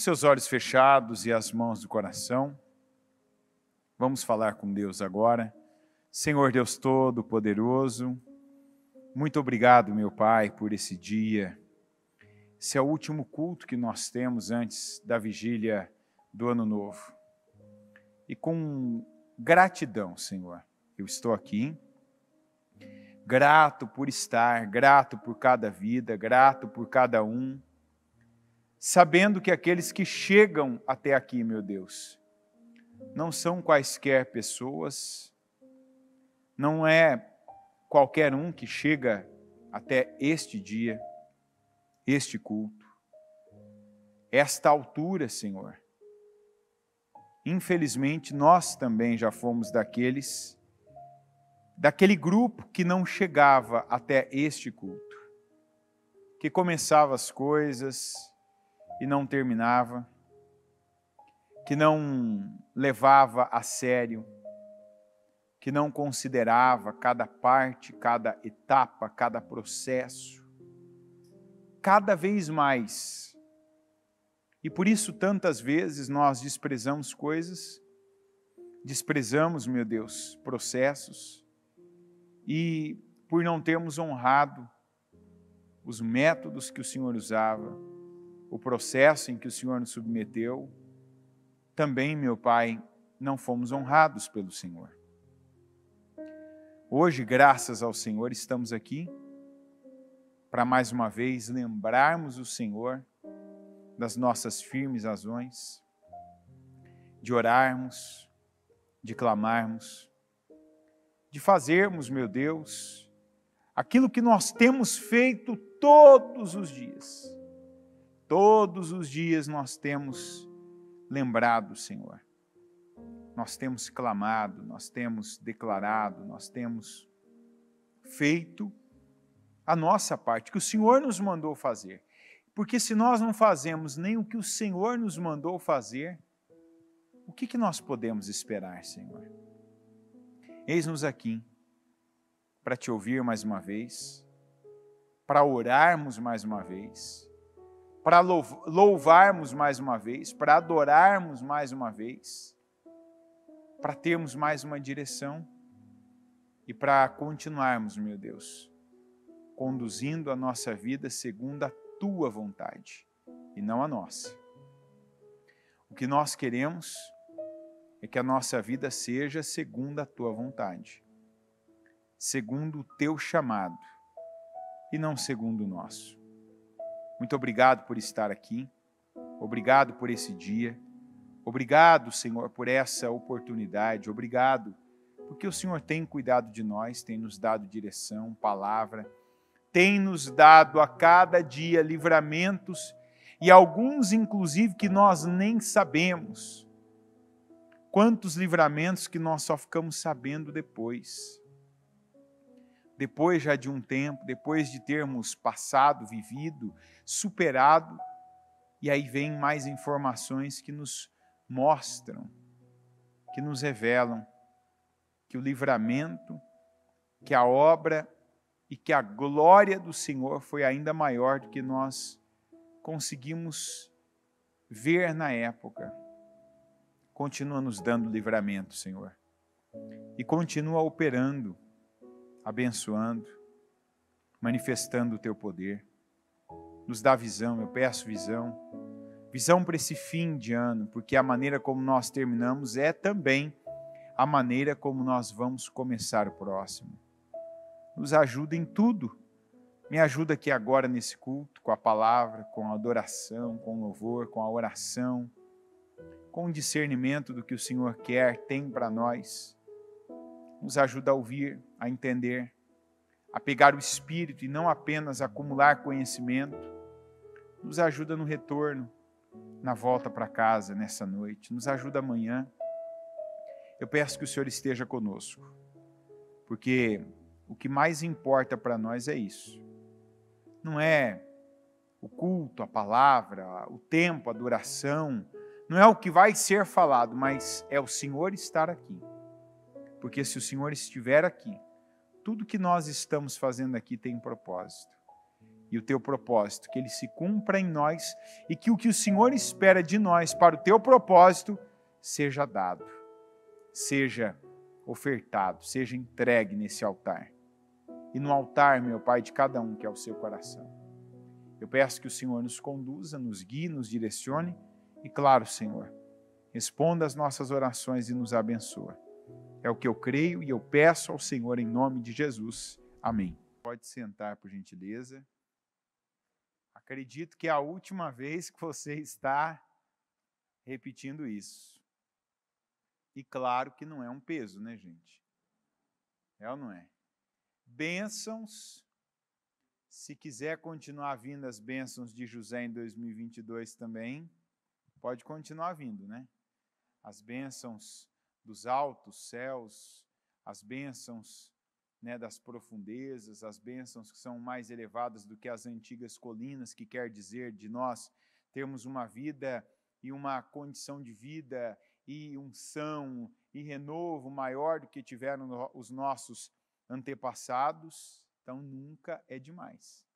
seus olhos fechados e as mãos do coração, vamos falar com Deus agora. Senhor Deus Todo-Poderoso, muito obrigado, meu Pai, por esse dia. Esse é o último culto que nós temos antes da vigília do Ano Novo. E com gratidão, Senhor, eu estou aqui, grato por estar, grato por cada vida, grato por cada um, sabendo que aqueles que chegam até aqui, meu Deus, não são quaisquer pessoas, não é qualquer um que chega até este dia, este culto, esta altura, Senhor. Infelizmente, nós também já fomos daquele grupo que não chegava até este culto, que começava as coisas e não terminava, que não levava a sério, que não considerava cada parte, cada etapa, cada processo, cada vez mais. E por isso tantas vezes nós desprezamos coisas, desprezamos, meu Deus, processos, e por não termos honrado os métodos que o Senhor usava, o processo em que o Senhor nos submeteu, também, meu Pai, não fomos honrados pelo Senhor. Hoje, graças ao Senhor, estamos aqui para mais uma vez lembrarmos o Senhor das nossas firmes razões, de orarmos, de clamarmos, de fazermos, meu Deus, aquilo que nós temos feito todos os dias. Todos os dias nós temos lembrado, Senhor. Nós temos clamado, nós temos declarado, nós temos feito a nossa parte, que o Senhor nos mandou fazer. Porque se nós não fazemos nem o que o Senhor nos mandou fazer, o que nós podemos esperar, Senhor? Eis-nos aqui para te ouvir mais uma vez, para orarmos mais uma vez, para louvarmos mais uma vez, para adorarmos mais uma vez, para termos mais uma direção e para continuarmos, meu Deus, conduzindo a nossa vida segundo a Tua vontade e não a nossa. O que nós queremos é que a nossa vida seja segundo a Tua vontade, segundo o Teu chamado e não segundo o nosso. Muito obrigado por estar aqui, obrigado por esse dia, obrigado, Senhor, por essa oportunidade, obrigado porque o Senhor tem cuidado de nós, tem nos dado direção, palavra, tem nos dado a cada dia livramentos e alguns, inclusive, que nós nem sabemos. Quantos livramentos que nós só ficamos sabendo depois. Depois já de um tempo, depois de termos passado, vivido, superado, e aí vem mais informações que nos mostram, que nos revelam que o livramento, que a obra e que a glória do Senhor foi ainda maior do que nós conseguimos ver na época. Continua nos dando livramento, Senhor, e continua operando, abençoando, manifestando o Teu poder. Nos dá visão, eu peço visão para esse fim de ano, porque a maneira como nós terminamos é também a maneira como nós vamos começar o próximo. Nos ajuda em tudo. Me ajuda aqui agora nesse culto, com a palavra, com a adoração, com o louvor, com a oração, com o discernimento do que o Senhor quer, tem para nós. Nos ajuda a ouvir, a entender, a pegar o Espírito e não apenas acumular conhecimento. Nos ajuda no retorno, na volta para casa nessa noite. Nos ajuda amanhã. Eu peço que o Senhor esteja conosco, porque o que mais importa para nós é isso. Não é o culto, a palavra, o tempo, a adoração, não é o que vai ser falado, mas é o Senhor estar aqui. Porque se o Senhor estiver aqui, tudo que nós estamos fazendo aqui tem propósito. e o teu propósito, que ele se cumpra em nós e que o Senhor espera de nós para o teu propósito seja dado, seja ofertado, seja entregue nesse altar. E no altar, meu Pai, de cada um que é o seu coração. Eu peço que o Senhor nos conduza, nos guie, nos direcione e, claro, Senhor, responda às nossas orações e nos abençoa. É o que eu creio e eu peço ao Senhor em nome de Jesus. Amém. Pode sentar, por gentileza. Acredito que é a última vez que você está repetindo isso. E claro que não é um peso, né, gente? É ou não é? Bênçãos. Se quiser continuar vindo as bênçãos de José em 2022 também, pode continuar vindo, né? As bênçãos dos altos céus, as bênçãos, né, das profundezas, as bênçãos que são mais elevadas do que as antigas colinas, que quer dizer de nós termos uma vida e uma condição de vida e unção e renovo maior do que tiveram os nossos antepassados. Então, nunca é demais.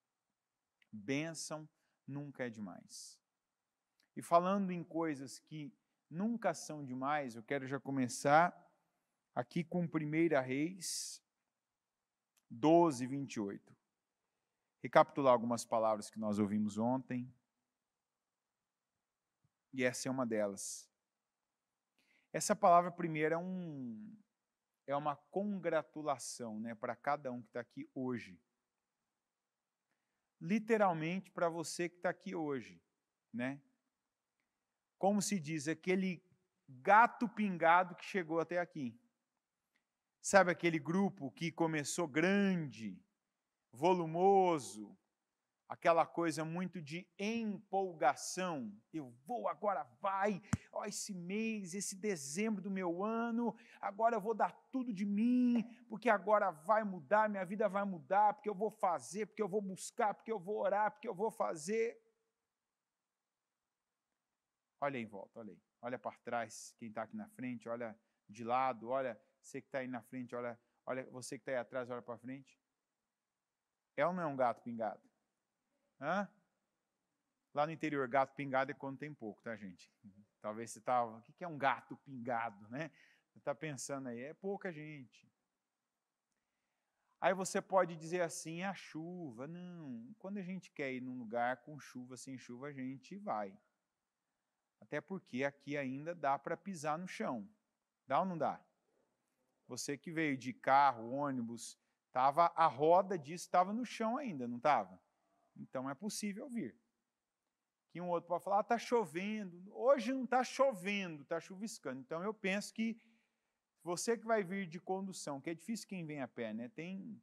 Bênção nunca é demais. E falando em coisas que nunca são demais, eu quero já começar aqui com 1 Reis 12, 28. Recapitular algumas palavras que nós ouvimos ontem. E essa é uma delas. Essa palavra primeira é uma congratulação, né, para cada um que está aqui hoje. Literalmente para você que está aqui hoje, né? Como se diz, aquele gato pingado que chegou até aqui. Sabe aquele grupo que começou grande, volumoso, aquela coisa muito de empolgação. Eu vou, agora vai, ó, esse mês, esse dezembro do meu ano, agora eu vou dar tudo de mim, porque agora vai mudar, minha vida vai mudar, porque eu vou fazer, porque eu vou buscar, porque eu vou orar, porque eu vou fazer. Olha aí em volta, olha aí. Olha para trás, quem está aqui na frente, olha de lado, olha você que está aí na frente, olha você que está aí atrás, olha para frente. É ou não é um gato pingado? Hã? Lá no interior, gato pingado é quando tem pouco, tá, gente? Talvez você estava, o que é um gato pingado, né? Você está pensando aí, é pouca gente. Aí você pode dizer assim, a chuva. Não, quando a gente quer ir num lugar com chuva, sem chuva, a gente vai. Até porque aqui ainda dá para pisar no chão. Dá ou não dá? Você que veio de carro, ônibus, a roda disso estava no chão ainda, não estava? Então é possível vir. Que um outro pode falar, está chovendo. Hoje não está chovendo, está chuviscando. Então eu penso que você que vai vir de condução, que é difícil quem vem a pé, né? Tem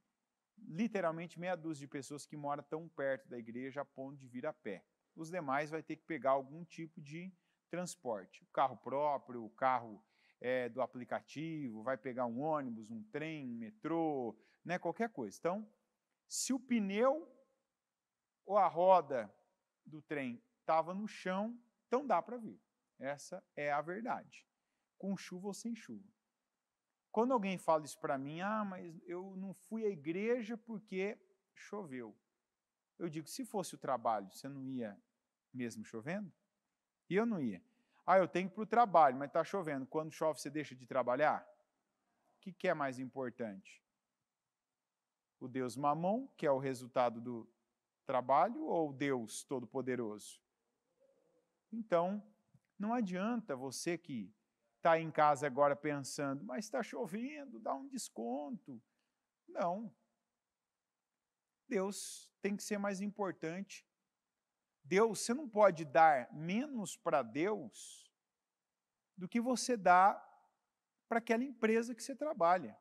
literalmente meia dúzia de pessoas que moram tão perto da igreja a ponto de vir a pé. Os demais vai ter que pegar algum tipo de transporte. O carro próprio, o carro do aplicativo, vai pegar um ônibus, um trem, um metrô, né? Qualquer coisa. Então, se o pneu ou a roda do trem estava no chão, então dá para vir. Essa é a verdade. Com chuva ou sem chuva. Quando alguém fala isso para mim, mas eu não fui à igreja porque choveu. Eu digo, se fosse o trabalho, você não ia mesmo chovendo? E eu não ia. Eu tenho que ir para o trabalho, mas está chovendo. Quando chove, você deixa de trabalhar? O que é mais importante? O Deus Mamon, que é o resultado do trabalho, ou o Deus Todo-Poderoso? Então, não adianta você que está em casa agora pensando, mas está chovendo, dá um desconto. Não. Deus tem que ser mais importante. Deus, você não pode dar menos para Deus do que você dá para aquela empresa que você trabalha.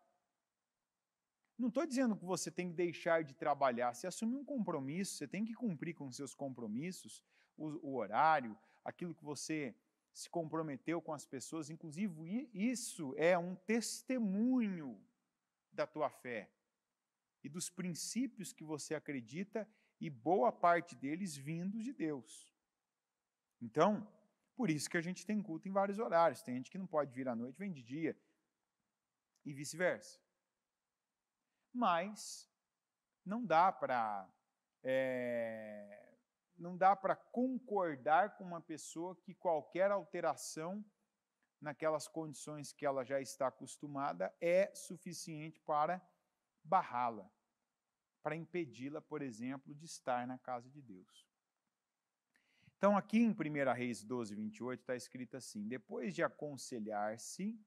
Não estou dizendo que você tem que deixar de trabalhar. Você assume um compromisso, você tem que cumprir com os seus compromissos, o horário, aquilo que você se comprometeu com as pessoas. Inclusive, isso é um testemunho da tua fé e dos princípios que você acredita, e boa parte deles vindos de Deus. Então, por isso que a gente tem culto em vários horários. Tem gente que não pode vir à noite, vem de dia, e vice-versa. Mas não dá para não dá para concordar com uma pessoa que qualquer alteração naquelas condições que ela já está acostumada é suficiente para barrá-la, para impedi-la, por exemplo, de estar na casa de Deus. Então, aqui em 1 Reis 12, 28, está escrito assim: depois de aconselhar-se,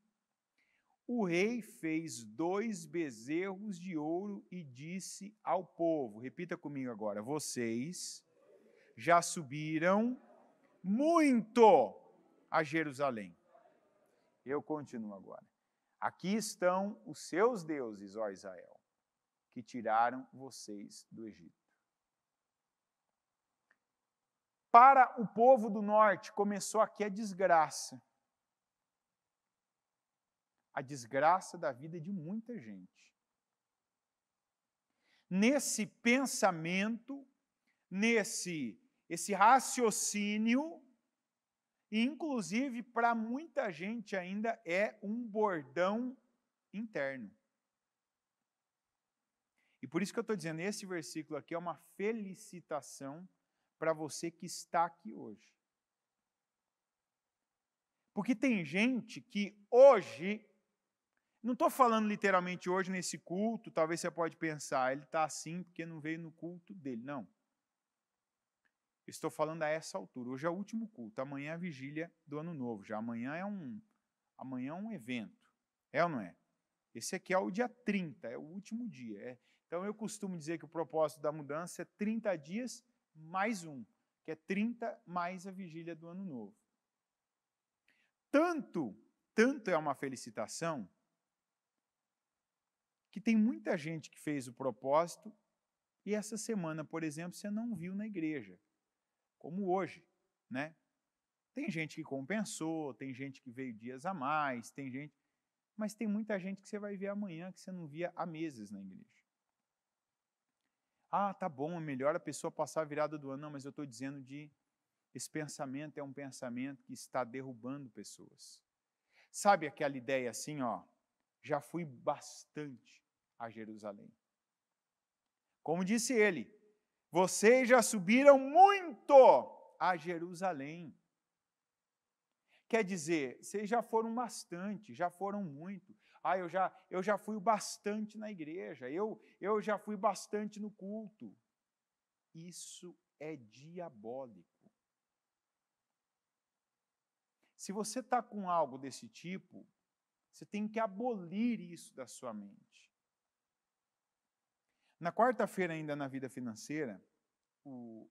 o rei fez 2 bezerros de ouro e disse ao povo, repita comigo agora, vocês já subiram muito a Jerusalém. Eu continuo agora. Aqui estão os seus deuses, ó Israel, que tiraram vocês do Egito. Para o povo do norte, começou aqui a desgraça. A desgraça da vida de muita gente. Nesse pensamento, esse raciocínio, inclusive para muita gente ainda é um bordão interno. E por isso que eu estou dizendo, esse versículo aqui é uma felicitação para você que está aqui hoje. Porque tem gente que hoje, não estou falando literalmente hoje nesse culto, talvez você pode pensar, ele está assim porque não veio no culto dele. Não. Estou falando a essa altura. Hoje é o último culto, amanhã é a vigília do Ano Novo. Já amanhã é um evento. É ou não é? Esse aqui é o dia 30, é o último dia. Então eu costumo dizer que o propósito da mudança é 30 dias mais um, que é 30 mais a vigília do Ano Novo. Tanto é uma felicitação, que tem muita gente que fez o propósito e essa semana, por exemplo, você não viu na igreja. Como hoje, né? Tem gente que compensou, tem gente que veio dias a mais, mas tem muita gente que você vai ver amanhã que você não via há meses na igreja. Ah, tá bom, é melhor a pessoa passar a virada do ano. Não, mas eu estou dizendo esse pensamento é um pensamento que está derrubando pessoas. Sabe aquela ideia assim, ó, já fui bastante a Jerusalém. Como disse ele, vocês já subiram muito a Jerusalém. Quer dizer, vocês já foram bastante, já foram muito. Ah, eu já fui bastante na igreja, eu já fui bastante no culto. Isso é diabólico. Se você está com algo desse tipo, você tem que abolir isso da sua mente. Na quarta-feira, ainda na vida financeira, o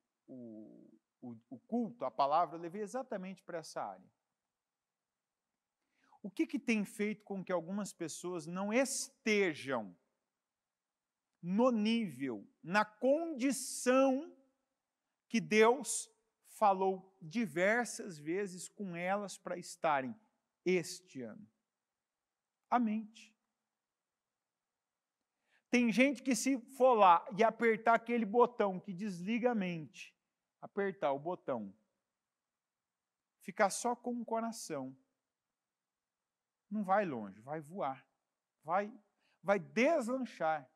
culto, a palavra, eu levei exatamente para essa área. O que tem feito com que algumas pessoas não estejam no nível, na condição que Deus falou diversas vezes com elas para estarem este ano? A mente. Tem gente que se for lá e apertar aquele botão que desliga a mente, apertar o botão, ficar só com o coração, não vai longe, vai voar, vai deslanchar,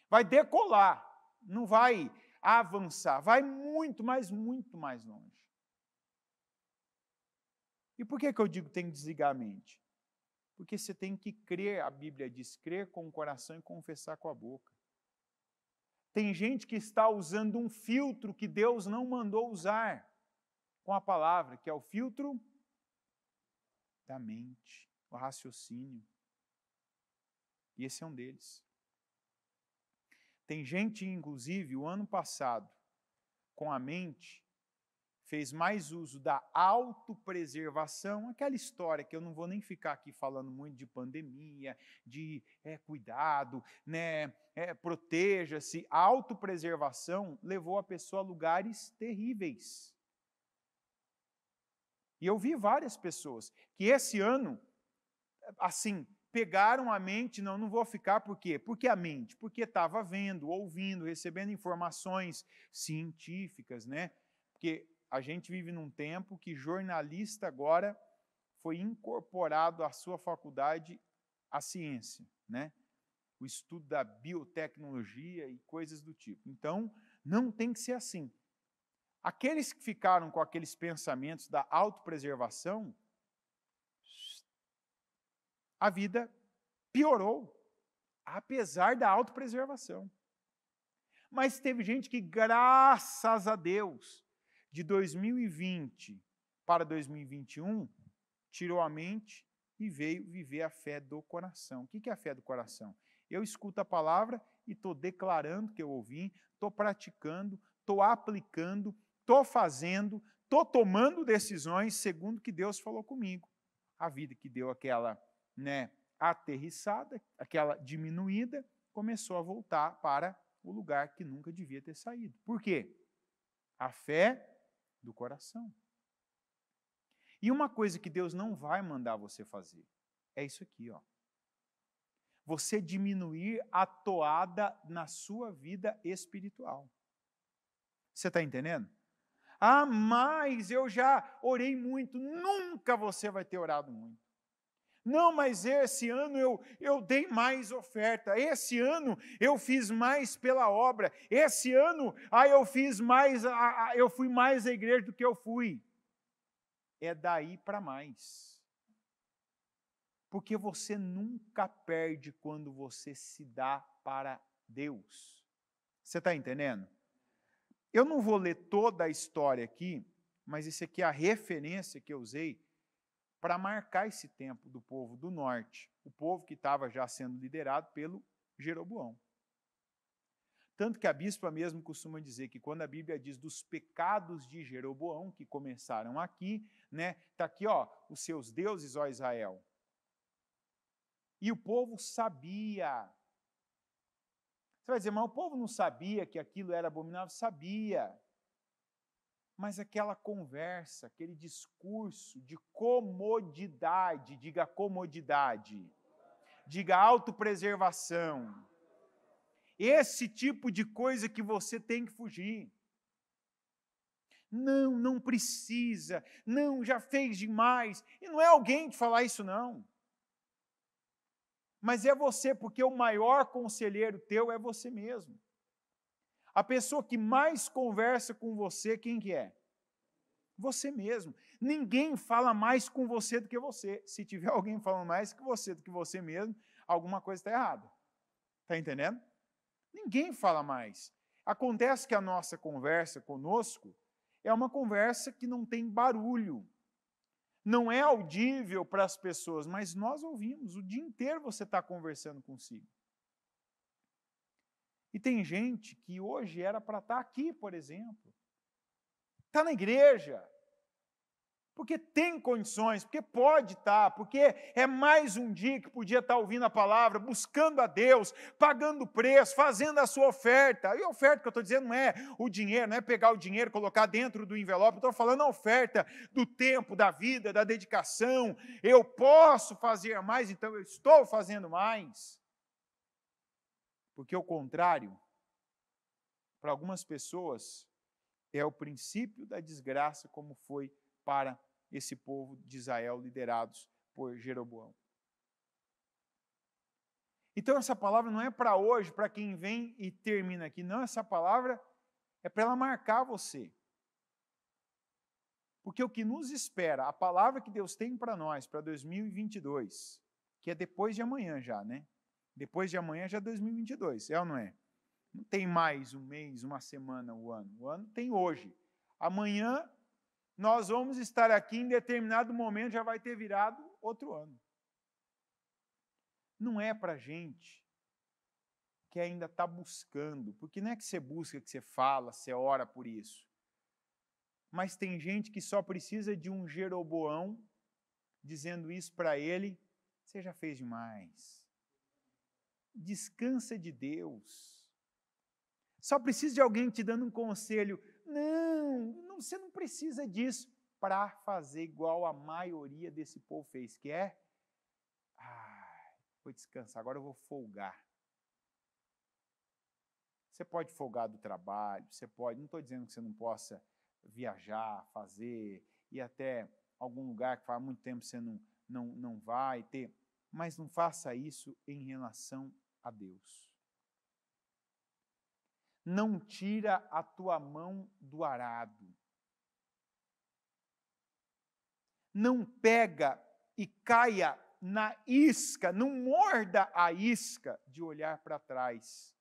vai decolar, não vai avançar, vai muito, mas muito mais longe. E por que eu digo que tem que desligar a mente? Porque você tem que crer, a Bíblia diz, crer com o coração e confessar com a boca. Tem gente que está usando um filtro que Deus não mandou usar com a palavra, que é o filtro da mente, o raciocínio. E esse é um deles. Tem gente, inclusive, o ano passado, com a mente, fez mais uso da autopreservação, aquela história que eu não vou nem ficar aqui falando muito de pandemia, de cuidado, né, proteja-se. A autopreservação levou a pessoa a lugares terríveis. E eu vi várias pessoas que esse ano, assim, pegaram a mente, não vou ficar, por quê? Porque a mente, porque estava vendo, ouvindo, recebendo informações científicas, né? Porque a gente vive num tempo que jornalista agora foi incorporado à sua faculdade a ciência, né? o estudo da biotecnologia e coisas do tipo. Então, não tem que ser assim. Aqueles que ficaram com aqueles pensamentos da autopreservação, a vida piorou, apesar da autopreservação. Mas teve gente que, graças a Deus, de 2020 para 2021, tirou a mente e veio viver a fé do coração. O que é a fé do coração? Eu escuto a palavra e estou declarando que eu ouvi, estou praticando, estou aplicando, estou fazendo, estou tomando decisões segundo o que Deus falou comigo. A vida que deu aquela aterrissada, aquela diminuída, começou a voltar para o lugar que nunca devia ter saído. Por quê? A fé do coração. E uma coisa que Deus não vai mandar você fazer é isso aqui, ó. Você diminuir a toada na sua vida espiritual. Você está entendendo? Ah, mas eu já orei muito. Nunca você vai ter orado muito. Não, mas esse ano eu dei mais oferta. Esse ano eu fiz mais pela obra. Esse ano eu fiz mais, eu fui mais à igreja do que eu fui. É daí para mais. Porque você nunca perde quando você se dá para Deus. Você está entendendo? Eu não vou ler toda a história aqui, mas isso aqui é a referência que eu usei para marcar esse tempo do povo do norte, o povo que estava já sendo liderado pelo Jeroboão. Tanto que a bispa mesmo costuma dizer que quando a Bíblia diz dos pecados de Jeroboão, que começaram aqui, está aqui, ó, os seus deuses, ó Israel. E o povo sabia. Você vai dizer, mas o povo não sabia que aquilo era abominável? Sabia. Mas aquela conversa, aquele discurso de comodidade, diga comodidade, diga autopreservação, esse tipo de coisa que você tem que fugir. Não, não precisa, não, já fez demais. E não é alguém te falar isso, não. Mas é você, porque o maior conselheiro teu é você mesmo. A pessoa que mais conversa com você, quem que é? Você mesmo. Ninguém fala mais com você do que você. Se tiver alguém falando mais que você do que você mesmo, alguma coisa está errada. Está entendendo? Ninguém fala mais. Acontece que a nossa conversa conosco é uma conversa que não tem barulho. Não é audível para as pessoas, mas nós ouvimos. O dia inteiro você está conversando consigo. E tem gente que hoje era para estar aqui, por exemplo. Está na igreja. Porque tem condições, porque pode estar, porque é mais um dia que podia estar ouvindo a palavra, buscando a Deus, pagando preço, fazendo a sua oferta. E a oferta que eu estou dizendo não é o dinheiro, não é pegar o dinheiro e colocar dentro do envelope, eu estou falando a oferta do tempo, da vida, da dedicação. Eu posso fazer mais, então eu estou fazendo mais. Porque o contrário, para algumas pessoas, é o princípio da desgraça, como foi para esse povo de Israel liderados por Jeroboão. Então essa palavra não é para hoje, para quem vem e termina aqui. Não, essa palavra é para ela marcar você. Porque o que nos espera, a palavra que Deus tem para nós, para 2022, que é depois de amanhã já, né? Depois de amanhã já é 2022, é ou não é? Não tem mais um mês, uma semana, o ano. O ano tem hoje. Amanhã nós vamos estar aqui, em determinado momento já vai ter virado outro ano. Não é para gente que ainda está buscando, porque não é que você busca, que você fala, você ora por isso. Mas tem gente que só precisa de um Jeroboão dizendo isso para ele, você já fez demais. Descansa de Deus. Só precisa de alguém te dando um conselho. Não, você não precisa disso para fazer igual a maioria desse povo fez, que é, vou descansar, agora eu vou folgar. Você pode folgar do trabalho, você pode, não estou dizendo que você não possa viajar, fazer, ir até algum lugar que faz muito tempo você não vai ter, mas não faça isso em relação a Deus. Não tira a tua mão do arado. Não pega e caia na isca, não morda a isca de olhar para trás,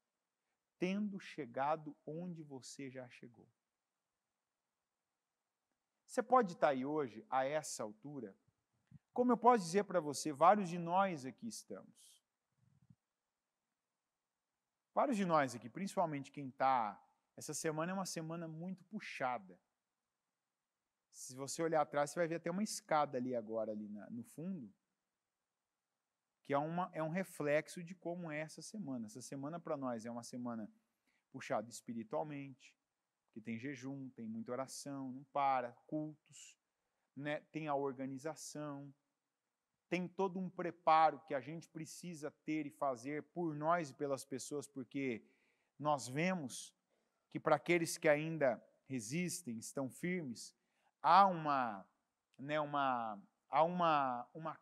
tendo chegado onde você já chegou. Você pode estar aí hoje, a essa altura, como eu posso dizer para você, vários de nós aqui estamos. Vários de nós aqui, principalmente quem está... Essa semana é uma semana muito puxada. Se você olhar atrás, você vai ver até uma escada ali agora, ali no fundo, que é um reflexo de como é essa semana. Essa semana para nós é uma semana puxada espiritualmente, que tem jejum, tem muita oração, não para, cultos, né? Tem a organização, tem todo um preparo que a gente precisa ter e fazer por nós e pelas pessoas, porque nós vemos que para aqueles que ainda resistem, estão firmes, há uma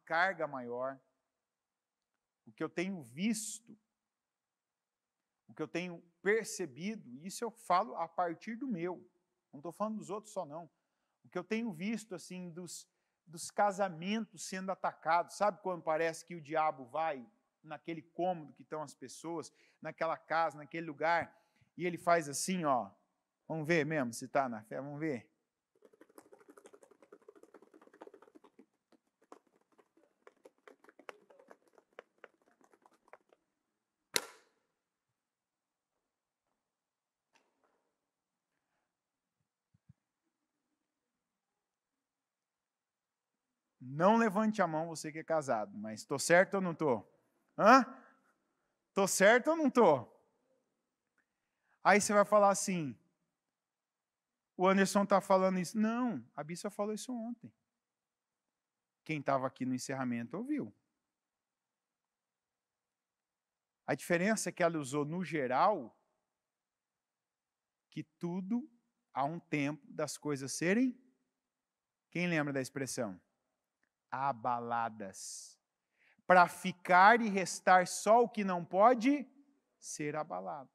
carga maior. O que eu tenho visto, o que eu tenho percebido, isso eu falo a partir do meu, não estou falando dos outros só não. O que eu tenho visto assim dos casamentos sendo atacados, sabe quando parece que o diabo vai naquele cômodo que estão as pessoas, naquela casa, naquele lugar, e ele faz assim, ó, vamos ver mesmo se está na fé, vamos ver. Não levante a mão você que é casado, mas estou certo ou não estou? Hã? Estou certo ou não estou? Aí você vai falar assim, o Anderson está falando isso. Não, a Bíblia falou isso ontem. Quem estava aqui no encerramento ouviu. A diferença é que ela usou no geral que tudo há um tempo das coisas serem, quem lembra da expressão? Abaladas. Para ficar e restar só o que não pode ser abalado.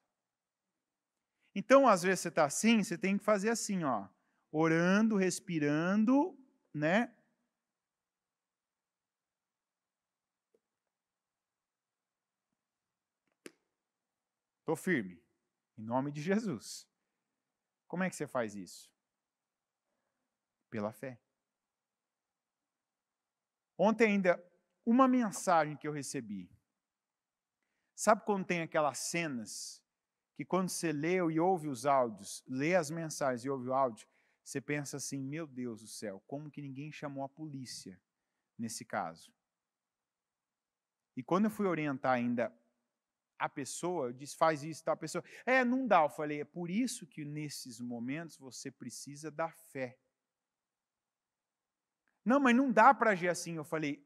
Então, às vezes você está assim, você tem que fazer assim, ó, orando, respirando, né? Estou firme, em nome de Jesus. Como é que você faz isso? Pela fé. Ontem ainda, uma mensagem que eu recebi. Sabe quando tem aquelas cenas que quando você lê e ouve os áudios, lê as mensagens e ouve o áudio, você pensa assim, meu Deus do céu, como que ninguém chamou a polícia nesse caso? E quando eu fui orientar ainda a pessoa, eu disse, faz isso, tá? A pessoa, não dá. Eu falei, é por isso que nesses momentos você precisa da fé. Não, mas não dá para agir assim. Eu falei,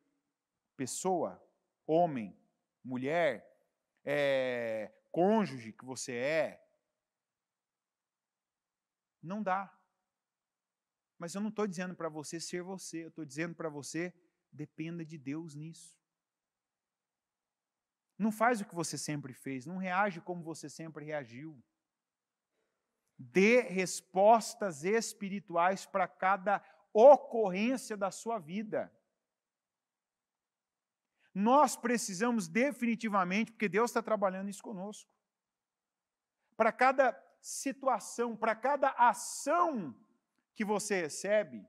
pessoa, homem, mulher, cônjuge que você não dá. Mas eu não estou dizendo para você ser você, eu estou dizendo para você, dependa de Deus nisso. Não faz o que você sempre fez, não reage como você sempre reagiu. Dê respostas espirituais para cada ocorrência da sua vida. Nós precisamos definitivamente, porque Deus está trabalhando isso conosco. Para cada situação, para cada ação que você recebe,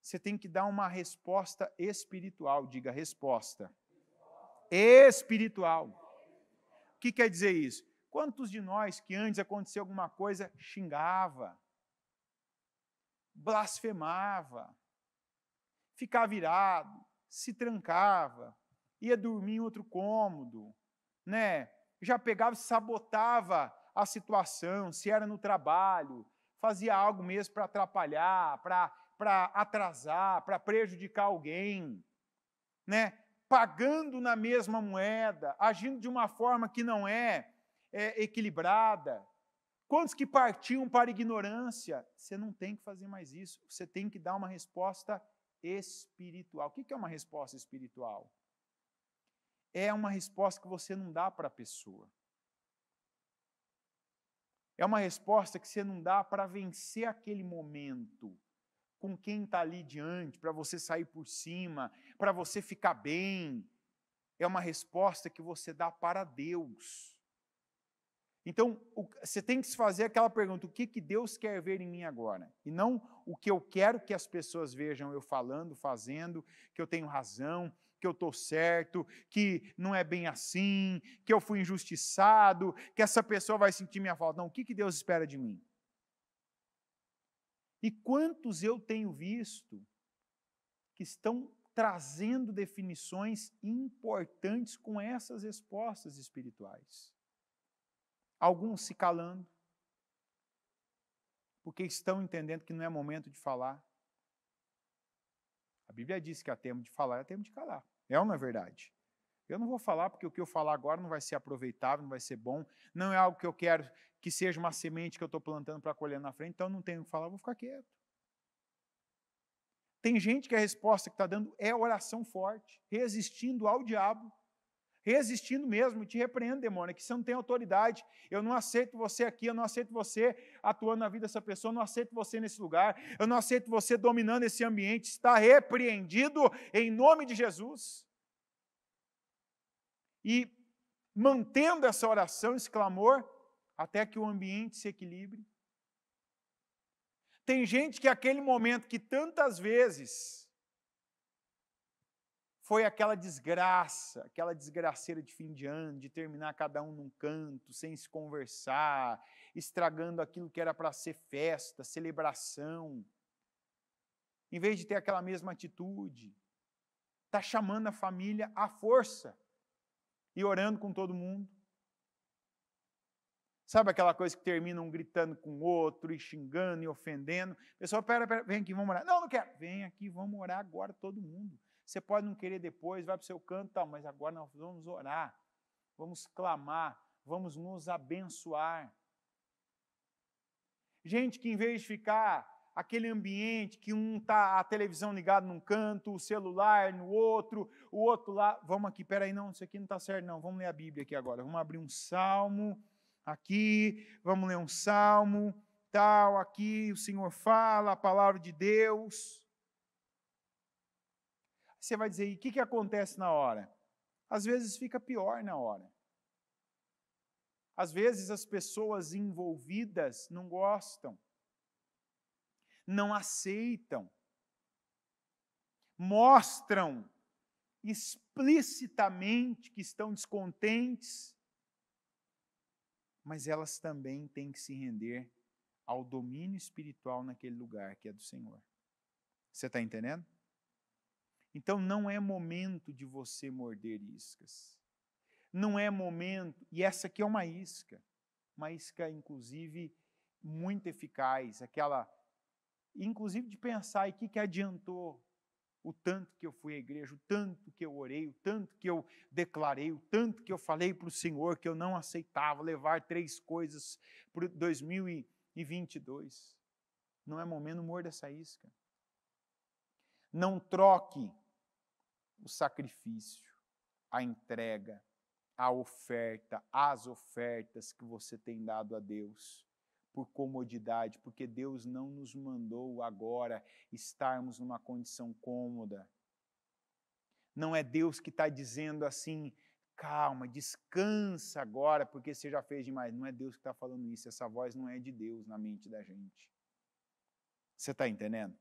você tem que dar uma resposta espiritual. Diga resposta. Espiritual. O que quer dizer isso? Quantos de nós que antes aconteceu alguma coisa, xingava, blasfemava, ficava virado, se trancava, ia dormir em outro cômodo, né? Já pegava e sabotava a situação, se era no trabalho, fazia algo mesmo para atrapalhar, para atrasar, para prejudicar alguém, né? Pagando na mesma moeda, agindo de uma forma que não é equilibrada. Quantos que partiam para a ignorância? Você não tem que fazer mais isso, você tem que dar uma resposta espiritual. O que é uma resposta espiritual? é uma resposta que você não dá para a pessoa. É uma resposta que você não dá para vencer aquele momento com quem está ali diante, para você sair por cima, para você ficar bem. É uma resposta que você dá para Deus. Então, você tem que se fazer aquela pergunta, o que Deus quer ver em mim agora? E não o que eu quero que as pessoas vejam eu falando, fazendo, que eu tenho razão, que eu estou certo, que não é bem assim, que eu fui injustiçado, que essa pessoa vai sentir minha falta. Não, o que Deus espera de mim? E quantos eu tenho visto que estão trazendo definições importantes com essas respostas espirituais? Alguns se calando, porque estão entendendo que não é momento de falar. A Bíblia diz que há tempo de falar, há tempo de calar. É ou não é verdade? Eu não vou falar porque o que eu falar agora não vai ser aproveitável, não vai ser bom, não é algo que eu quero que seja uma semente que eu estou plantando para colher na frente, então eu não tenho o que falar, eu vou ficar quieto. Tem gente que a resposta que está dando é oração forte, resistindo ao diabo, resistindo mesmo, te repreendo, demônio, que você não tem autoridade, eu não aceito você aqui, eu não aceito você atuando na vida dessa pessoa, eu não aceito você nesse lugar, eu não aceito você dominando esse ambiente, está repreendido em nome de Jesus. E mantendo essa oração, esse clamor, até que o ambiente se equilibre. Tem gente que aquele momento que tantas vezes foi aquela desgraça, aquela desgraceira de fim de ano, de terminar cada um num canto, sem se conversar, estragando aquilo que era para ser festa, celebração. Em vez de ter aquela mesma atitude, está chamando a família à força e orando com todo mundo. Sabe aquela coisa que termina um gritando com o outro, e xingando e ofendendo? Pessoal, pera, vem aqui, vamos orar. Não, não quero. Vem aqui, vamos orar agora todo mundo. Você pode não querer depois, vai para o seu canto, tá, mas agora nós vamos orar, vamos clamar, vamos nos abençoar. Gente que em vez de ficar aquele ambiente que um está a televisão ligada num canto, o celular no outro, o outro lá, vamos aqui, peraí, não, isso aqui não está certo não, vamos ler a Bíblia aqui agora, vamos abrir um salmo aqui, vamos ler um salmo, tal, aqui o Senhor fala, a palavra de Deus. Você vai dizer, e o que acontece na hora? Às vezes fica pior na hora. Às vezes as pessoas envolvidas não gostam, não aceitam, mostram explicitamente que estão descontentes, mas elas também têm que se render ao domínio espiritual naquele lugar que é do Senhor. Você está entendendo? Então não é momento de você morder iscas. Não é momento, e essa aqui é uma isca inclusive muito eficaz, aquela, inclusive de pensar, e o que adiantou o tanto que eu fui à igreja, o tanto que eu orei, o tanto que eu declarei, o tanto que eu falei para o Senhor que eu não aceitava levar 3 coisas para 2022. Não é momento, morda essa isca. Não troque o sacrifício, a entrega, a oferta, as ofertas que você tem dado a Deus, por comodidade, porque Deus não nos mandou agora estarmos numa condição cômoda. Não é Deus que está dizendo assim, calma, descansa agora, porque você já fez demais. Não é Deus que está falando isso, essa voz não é de Deus na mente da gente. Você está entendendo?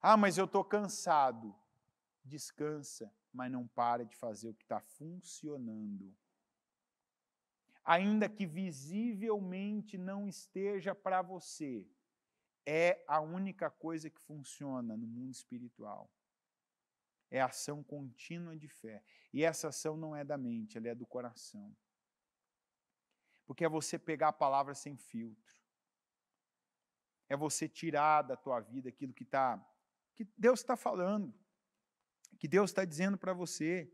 Ah, mas eu estou cansado. Descansa, mas não para de fazer o que está funcionando. Ainda que visivelmente não esteja para você, é a única coisa que funciona no mundo espiritual. É a ação contínua de fé. E essa ação não é da mente, ela é do coração. Porque é você pegar a palavra sem filtro. É você tirar da tua vida aquilo que Deus está falando, que Deus está dizendo para você.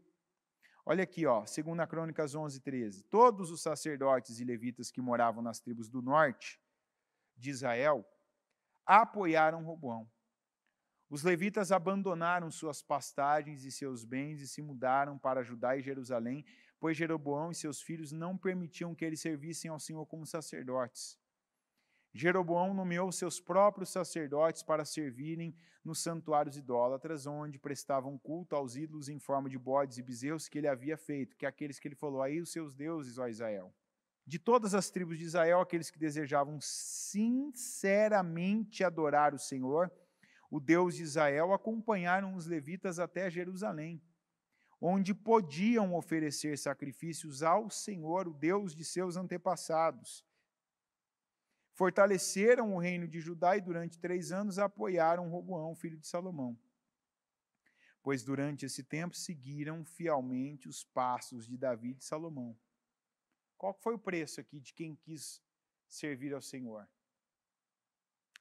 Olha aqui, ó, 2 Crônicas 11:13. Todos os sacerdotes e levitas que moravam nas tribos do norte de Israel apoiaram Roboão. Os levitas abandonaram suas pastagens e seus bens e se mudaram para Judá e Jerusalém, pois Jeroboão e seus filhos não permitiam que eles servissem ao Senhor como sacerdotes. Jeroboão nomeou seus próprios sacerdotes para servirem nos santuários idólatras, onde prestavam culto aos ídolos em forma de bodes e bezerros que ele havia feito, que é aqueles que ele falou, aí os seus deuses, ó Israel. De todas as tribos de Israel, aqueles que desejavam sinceramente adorar o Senhor, o Deus de Israel, acompanharam os levitas até Jerusalém, onde podiam oferecer sacrifícios ao Senhor, o Deus de seus antepassados. Fortaleceram o reino de Judá e durante 3 anos apoiaram Roboão, filho de Salomão. Pois durante esse tempo seguiram fielmente os passos de Davi e de Salomão. Qual foi o preço aqui de quem quis servir ao Senhor?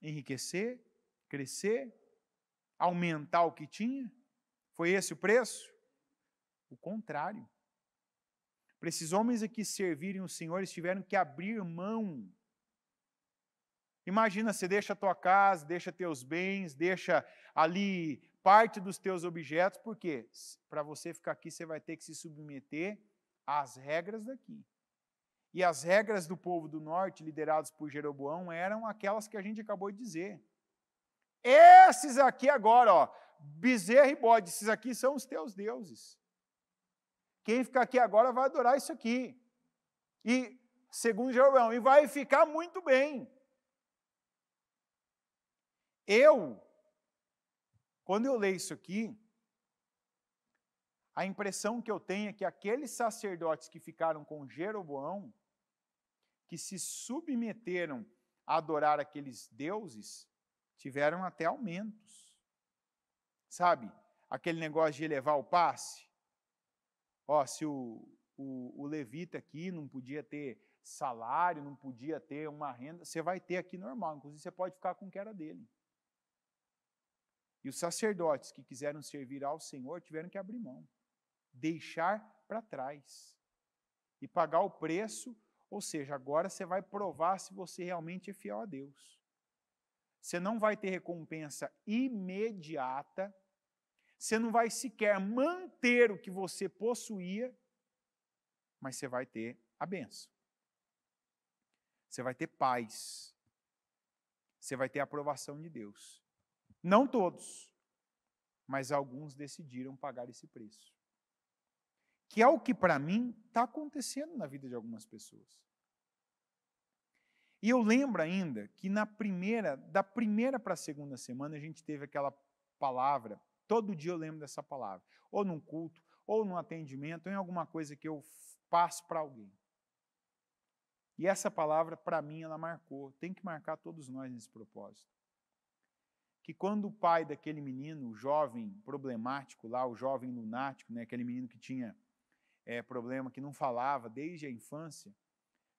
Enriquecer, crescer, aumentar o que tinha? Foi esse o preço? O contrário. Para esses homens aqui servirem o Senhor, eles tiveram que abrir mão. Imagina, você deixa a tua casa, deixa teus bens, deixa ali parte dos teus objetos, por quê? Para você ficar aqui, você vai ter que se submeter às regras daqui. E as regras do povo do norte, liderados por Jeroboão, eram aquelas que a gente acabou de dizer. Esses aqui agora, ó, bezerro e bode, esses aqui são os teus deuses. Quem ficar aqui agora vai adorar isso aqui. E, segundo Jeroboão, e vai ficar muito bem. Quando eu leio isso aqui, a impressão que eu tenho é que aqueles sacerdotes que ficaram com Jeroboão, que se submeteram a adorar aqueles deuses, tiveram até aumentos. Sabe, aquele negócio de elevar o passe? Ó, se o levita aqui não podia ter salário, não podia ter uma renda, você vai ter aqui normal, inclusive você pode ficar com o que era dele. E os sacerdotes que quiseram servir ao Senhor tiveram que abrir mão, deixar para trás e pagar o preço, ou seja, agora você vai provar se você realmente é fiel a Deus. Você não vai ter recompensa imediata, você não vai sequer manter o que você possuía, mas você vai ter a bênção. Você vai ter paz. Você vai ter a aprovação de Deus. Não todos, mas alguns decidiram pagar esse preço. Que é o que, para mim, está acontecendo na vida de algumas pessoas. E eu lembro ainda que da primeira para a segunda semana, a gente teve aquela palavra, todo dia eu lembro dessa palavra, ou num culto, ou num atendimento, ou em alguma coisa que eu passo para alguém. E essa palavra, para mim, ela marcou, tem que marcar todos nós nesse propósito. Que quando o pai daquele menino, o jovem problemático lá, o jovem lunático, né, aquele menino que tinha problema, que não falava desde a infância,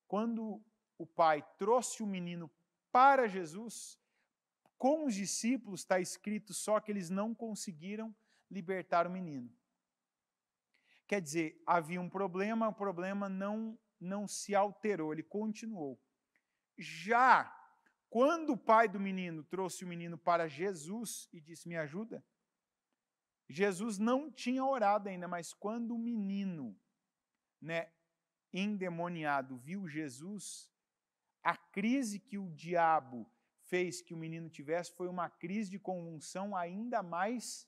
quando o pai trouxe o menino para Jesus, com os discípulos está escrito só que eles não conseguiram libertar o menino. Quer dizer, havia um problema, o problema não se alterou, ele continuou. Já quando o pai do menino trouxe o menino para Jesus e disse, me ajuda, Jesus não tinha orado ainda, mas quando o menino, endemoniado, viu Jesus, a crise que o diabo fez que o menino tivesse foi uma crise de convulsão ainda mais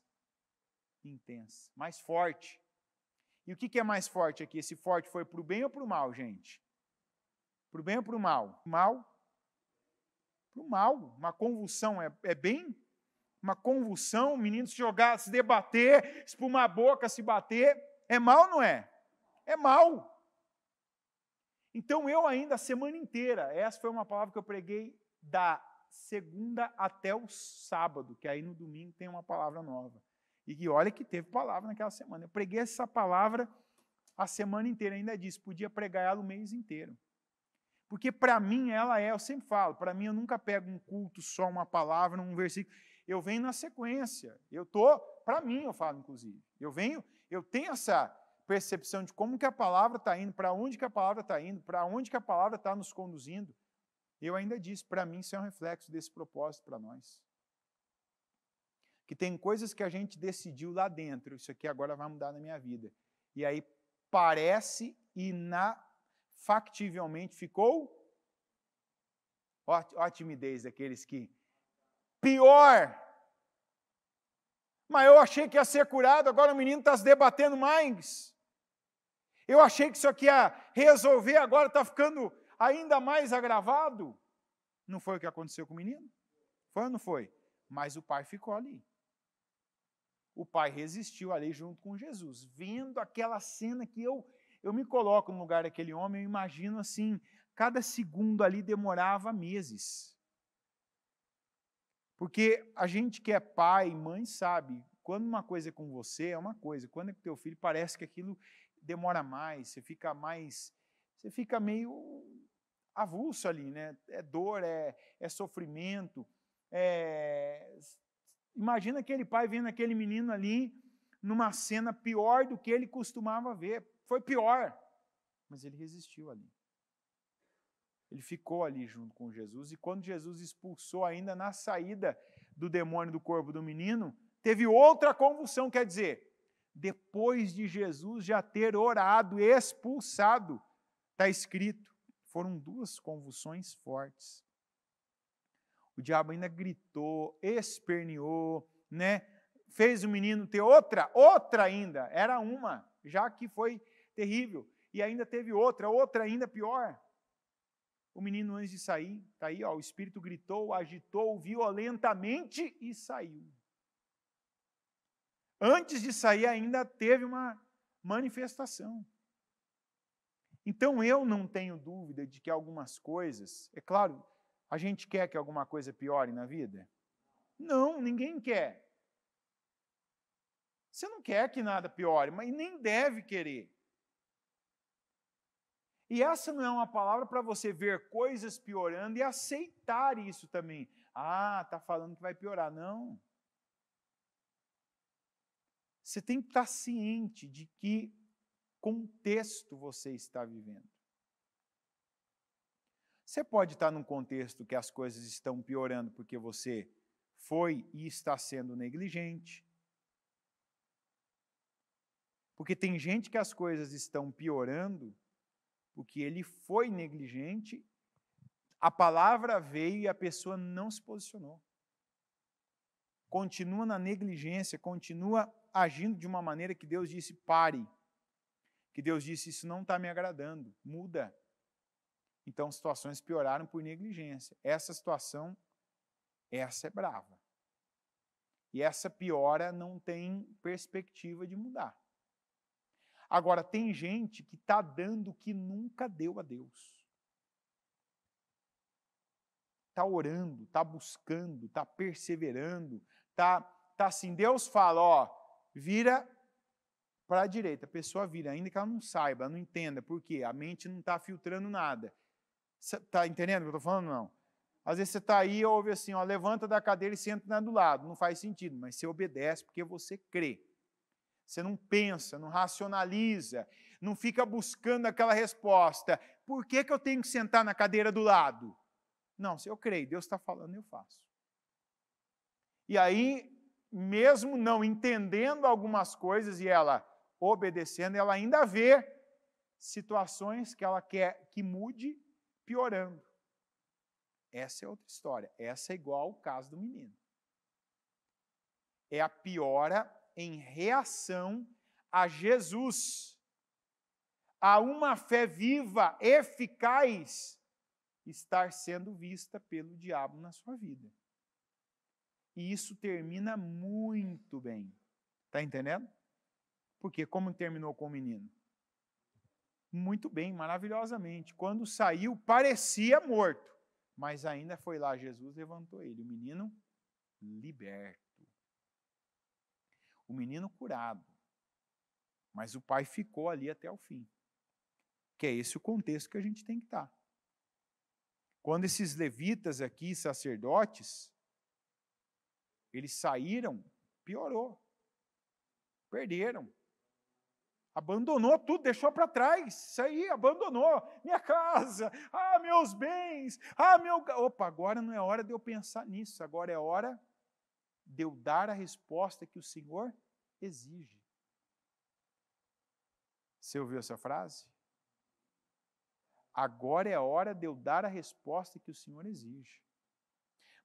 intensa, mais forte. E o que é mais forte aqui? Esse forte foi para o bem ou para o mal, gente? Para o bem ou para o mal? Mal? Para o mal. Uma convulsão é bem? Uma convulsão, o menino se jogar, se debater, espumar a boca, se bater, é mal ou não é? É mal. Então eu ainda, a semana inteira, essa foi uma palavra que eu preguei da segunda até o sábado, que aí no domingo tem uma palavra nova. E olha que teve palavra naquela semana. Eu preguei essa palavra a semana inteira, ainda disse, podia pregar ela o mês inteiro. Porque para mim eu sempre falo, para mim eu nunca pego um culto só, uma palavra, um versículo, eu venho na sequência, para mim eu falo inclusive, eu tenho essa percepção de como que a palavra está indo, para onde que a palavra está indo, para onde que a palavra está nos conduzindo. Eu ainda disse, para mim isso é um reflexo desse propósito para nós. que tem coisas que a gente decidiu lá dentro, isso aqui agora vai mudar na minha vida. E aí parece factivelmente ficou. Ó a timidez daqueles que... Pior! Mas eu achei que ia ser curado, agora o menino está se debatendo mais. Eu achei que isso aqui ia resolver, agora está ficando ainda mais agravado. Não foi o que aconteceu com o menino? Foi ou não foi? Mas o pai ficou ali. O pai resistiu ali junto com Jesus, vendo aquela cena que eu me coloco no lugar daquele homem, eu imagino assim, cada segundo ali demorava meses. Porque a gente que é pai e mãe sabe, quando uma coisa é com você, é uma coisa, quando é com teu filho, parece que aquilo demora mais, você fica meio avulso ali, né? É dor, é sofrimento, Imagina aquele pai vendo aquele menino ali numa cena pior do que ele costumava ver. Foi pior, mas ele resistiu ali. Ele ficou ali junto com Jesus, e quando Jesus expulsou ainda na saída do demônio do corpo do menino, teve outra convulsão, quer dizer, depois de Jesus já ter orado e expulsado, está escrito, foram 2 convulsões fortes. O diabo ainda gritou, esperneou, né? Fez o menino ter outra ainda, era uma, já que foi terrível, e ainda teve outra ainda pior. O menino, antes de sair, está aí, ó, o espírito gritou, agitou violentamente e saiu. Antes de sair, ainda teve uma manifestação. Então, eu não tenho dúvida de que algumas coisas, é claro, a gente quer que alguma coisa piore na vida? Não, ninguém quer. Você não quer que nada piore, mas nem deve querer. E essa não é uma palavra para você ver coisas piorando e aceitar isso também. Ah, está falando que vai piorar. Não. Você tem que estar ciente de que contexto você está vivendo. Você pode estar num contexto que as coisas estão piorando porque você foi e está sendo negligente. Porque tem gente que as coisas estão piorando porque ele foi negligente, a palavra veio e a pessoa não se posicionou. Continua na negligência, continua agindo de uma maneira que Deus disse, pare. Que Deus disse, isso não está me agradando, muda. Então, situações pioraram por negligência. Essa situação, essa é brava. E essa piora não tem perspectiva de mudar. Agora, tem gente que está dando o que nunca deu a Deus. Está orando, está buscando, está perseverando, está assim, Deus fala, ó, vira para a direita, a pessoa vira, ainda que ela não saiba, ela não entenda, por quê? A mente não está filtrando nada. Está entendendo o que eu estou falando? Não. Às vezes você está aí e ouve assim, ó, levanta da cadeira e senta na do lado, não faz sentido, mas você obedece porque você crê. Você não pensa, não racionaliza, não fica buscando aquela resposta. Por que eu tenho que sentar na cadeira do lado? Não, se eu creio, Deus está falando, eu faço. E aí, mesmo não entendendo algumas coisas e ela obedecendo, ela ainda vê situações que ela quer que mude, piorando. Essa é outra história. Essa é igual ao caso do menino. É a piora em reação a Jesus, a uma fé viva, eficaz, estar sendo vista pelo diabo na sua vida. E isso termina muito bem. Está entendendo? Porque como terminou com o menino? Muito bem, maravilhosamente. Quando saiu, parecia morto, mas ainda foi lá, Jesus levantou ele. O menino liberto. O menino curado. Mas o pai ficou ali até o fim. Que é esse o contexto que a gente tem que estar. Quando esses levitas aqui, sacerdotes, eles saíram, piorou. Perderam. Abandonou tudo, deixou para trás. Isso aí, abandonou. Minha casa, meus bens, meu... Opa, agora não é hora de eu pensar nisso. Agora é hora de eu dar a resposta que o Senhor exige. Você ouviu essa frase? Agora é a hora de eu dar a resposta que o Senhor exige.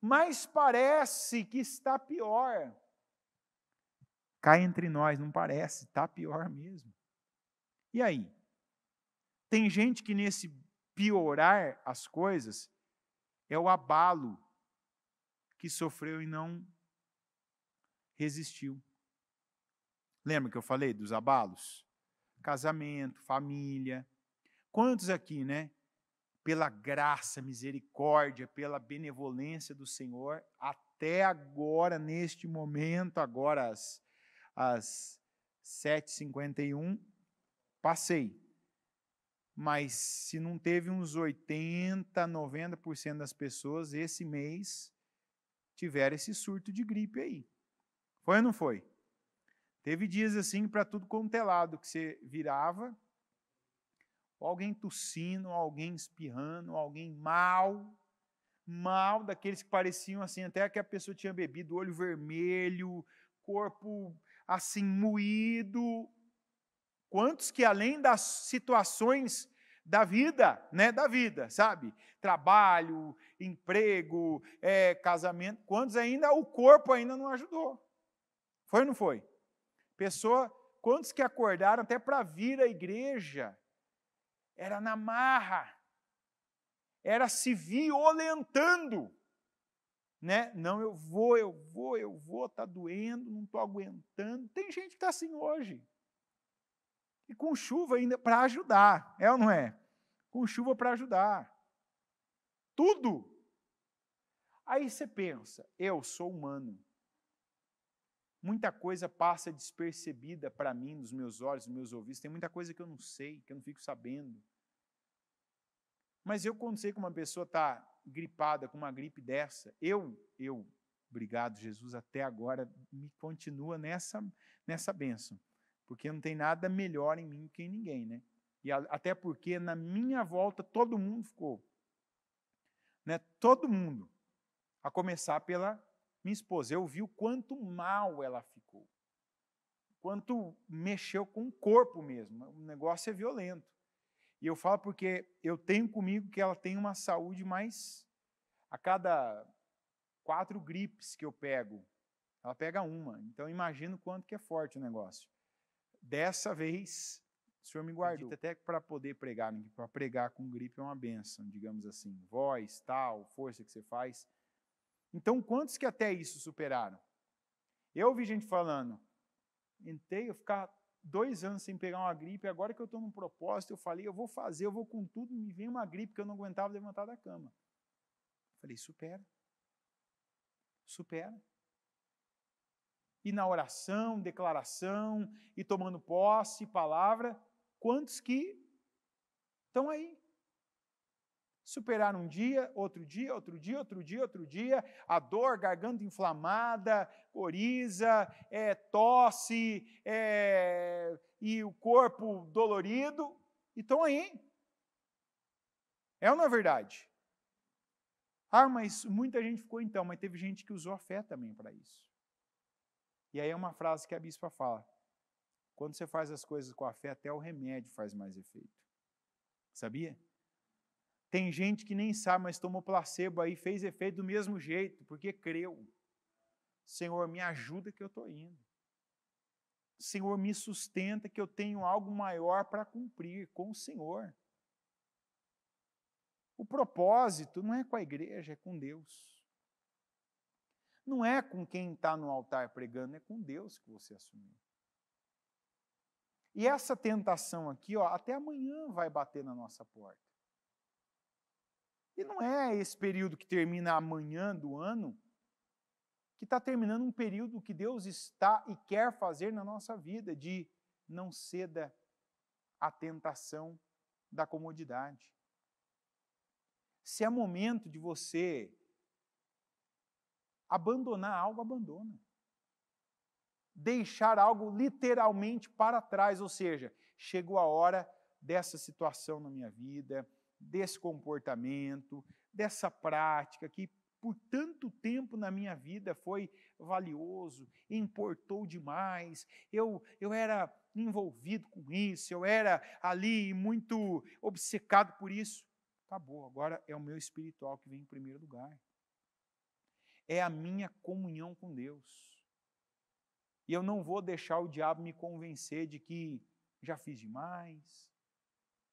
Mas parece que está pior. Cá entre nós, não parece, está pior mesmo. E aí? Tem gente que nesse piorar as coisas é o abalo que sofreu e não resistiu. Lembra que eu falei dos abalos? Casamento, família. Quantos aqui, né? Pela graça, misericórdia, pela benevolência do Senhor, até agora, neste momento, agora às 7h51, passei. Mas se não teve uns 80%, 90% das pessoas, esse mês, tiveram esse surto de gripe aí. Foi ou não foi? Teve dias assim para tudo quanto é lado, que você virava, alguém tossindo, alguém espirrando, alguém mal, daqueles que pareciam assim, até que a pessoa tinha bebido, olho vermelho, corpo assim moído. Quantos que além das situações da vida, né, da vida, sabe? Trabalho, emprego, casamento, quantos ainda o corpo ainda não ajudou? Foi ou não foi? Quantos que acordaram até para vir à igreja? Era na marra, era se violentando, né? Não, eu vou, tá doendo, não estou aguentando. Tem gente que está assim hoje. E com chuva ainda para ajudar, é ou não é? Com chuva para ajudar. Tudo. Aí você pensa, eu sou humano. Muita coisa passa despercebida para mim, nos meus olhos, nos meus ouvidos. Tem muita coisa que eu não sei, que eu não fico sabendo. Mas eu, quando sei que uma pessoa está gripada com uma gripe dessa, obrigado, Jesus, até agora, me continua nessa bênção. Porque não tem nada melhor em mim que em ninguém, né? E até porque na minha volta todo mundo ficou. Né? Todo mundo. A começar pela minha esposa. Eu vi o quanto mal ela ficou. Quanto mexeu com o corpo mesmo. O negócio é violento. E eu falo porque eu tenho comigo que ela tem uma saúde mais... A cada 4 gripes que eu pego, ela pega uma. Então, imagino quanto que é forte o negócio. Dessa vez, o Senhor me guardou. Até para poder pregar, né? Para pregar com gripe é uma benção, digamos assim. Voz, tal, força que você faz. Então, quantos que até isso superaram? Eu ouvi gente falando, eu ficar 2 anos sem pegar uma gripe, agora que eu estou num propósito, eu falei, eu vou fazer, eu vou com tudo, me vem uma gripe que eu não aguentava levantar da cama. Eu falei, supera. Supera. E na oração, declaração, e tomando posse, palavra, quantos que estão aí? Superaram um dia, outro dia, outro dia, outro dia, outro dia, a dor, garganta inflamada, coriza, tosse, e o corpo dolorido, e estão aí. É ou não é verdade? Ah, mas muita gente ficou então, mas teve gente que usou a fé também para isso. E aí é uma frase que a bispa fala, quando você faz as coisas com a fé, até o remédio faz mais efeito. Sabia? Tem gente que nem sabe, mas tomou placebo aí, fez efeito do mesmo jeito, porque creu. Senhor, me ajuda que eu estou indo. Senhor, me sustenta que eu tenho algo maior para cumprir com o Senhor. O propósito não é com a igreja, é com Deus. Não é com quem está no altar pregando, é com Deus que você assumiu. E essa tentação aqui, até amanhã vai bater na nossa porta. E não é esse período que termina amanhã do ano, que está terminando um período que Deus está e quer fazer na nossa vida, de não ceda à tentação da comodidade. Se é momento de você abandonar algo, abandona. Deixar algo literalmente para trás, ou seja, chegou a hora dessa situação na minha vida, desse comportamento, dessa prática que por tanto tempo na minha vida foi valioso, importou demais, eu era envolvido com isso, eu era ali muito obcecado por isso. Acabou, agora é o meu espiritual que vem em primeiro lugar. É a minha comunhão com Deus. E eu não vou deixar o diabo me convencer de que já fiz demais,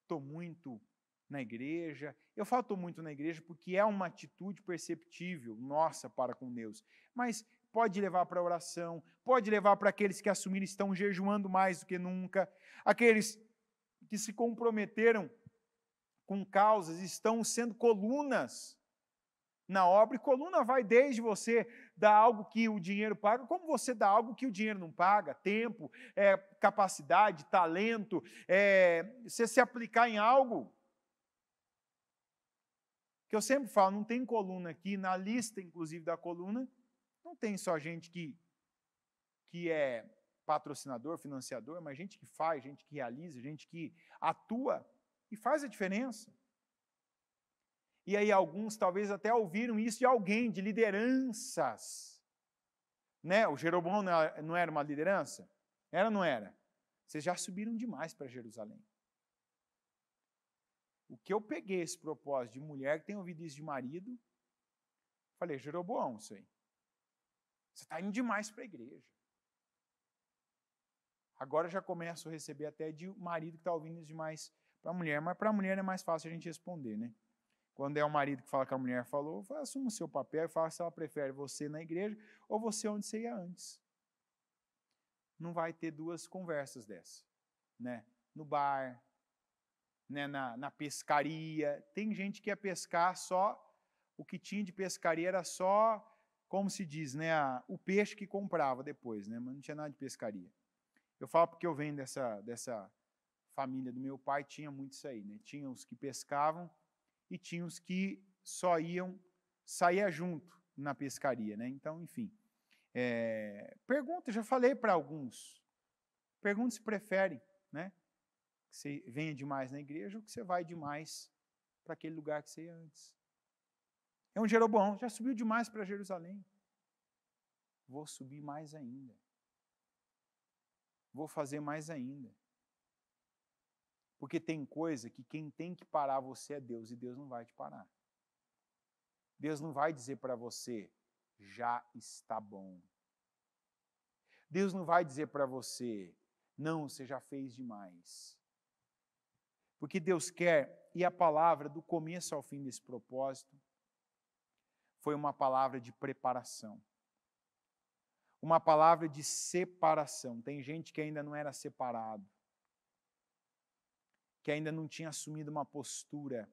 estou muito na igreja. Eu falo estou muito na igreja porque é uma atitude perceptível nossa para com Deus. Mas pode levar para a oração, pode levar para aqueles que assumiram estão jejuando mais do que nunca, aqueles que se comprometeram com causas, estão sendo colunas na obra, e coluna vai desde você dar algo que o dinheiro paga, como você dá algo que o dinheiro não paga, tempo, capacidade, talento, você se aplicar em algo. Que eu sempre falo, não tem coluna aqui, na lista inclusive da coluna, não tem só gente que é patrocinador, financiador, mas gente que faz, gente que realiza, gente que atua e faz a diferença. E aí alguns talvez até ouviram isso de alguém, de lideranças. Né? O Jeroboão não era uma liderança? Era ou não era? Vocês já subiram demais para Jerusalém. O que eu peguei esse propósito de mulher que tem ouvido isso de marido, falei, Jeroboão, isso aí. Você está indo demais para a igreja. Agora já começo a receber até de marido que está ouvindo isso demais para a mulher, mas para a mulher é mais fácil a gente responder, né? Quando é o marido que fala que a mulher falou, assuma o seu papel e fala se ela prefere você na igreja ou você onde você ia antes. Não vai ter duas conversas dessa. Né? No bar, né? na pescaria. Tem gente que ia pescar só, o que tinha de pescaria era só, como se diz, né? O peixe que comprava depois, né? Mas não tinha nada de pescaria. Eu falo porque eu venho dessa família do meu pai, tinha muito isso aí. Né? Tinha os que pescavam, e tinha os que só saía junto na pescaria, né? Então, enfim. Pergunta, já falei para alguns. Pergunta se preferem, né? Que você venha demais na igreja ou que você vai demais para aquele lugar que você ia antes. É um Jeroboão, já subiu demais para Jerusalém. Vou subir mais ainda. Vou fazer mais ainda. Porque tem coisa que quem tem que parar você é Deus, e Deus não vai te parar. Deus não vai dizer para você, já está bom. Deus não vai dizer para você, não, você já fez demais. Porque Deus quer, e a palavra do começo ao fim desse propósito, foi uma palavra de preparação. Uma palavra de separação. Tem gente que ainda não era separado, que ainda não tinha assumido uma postura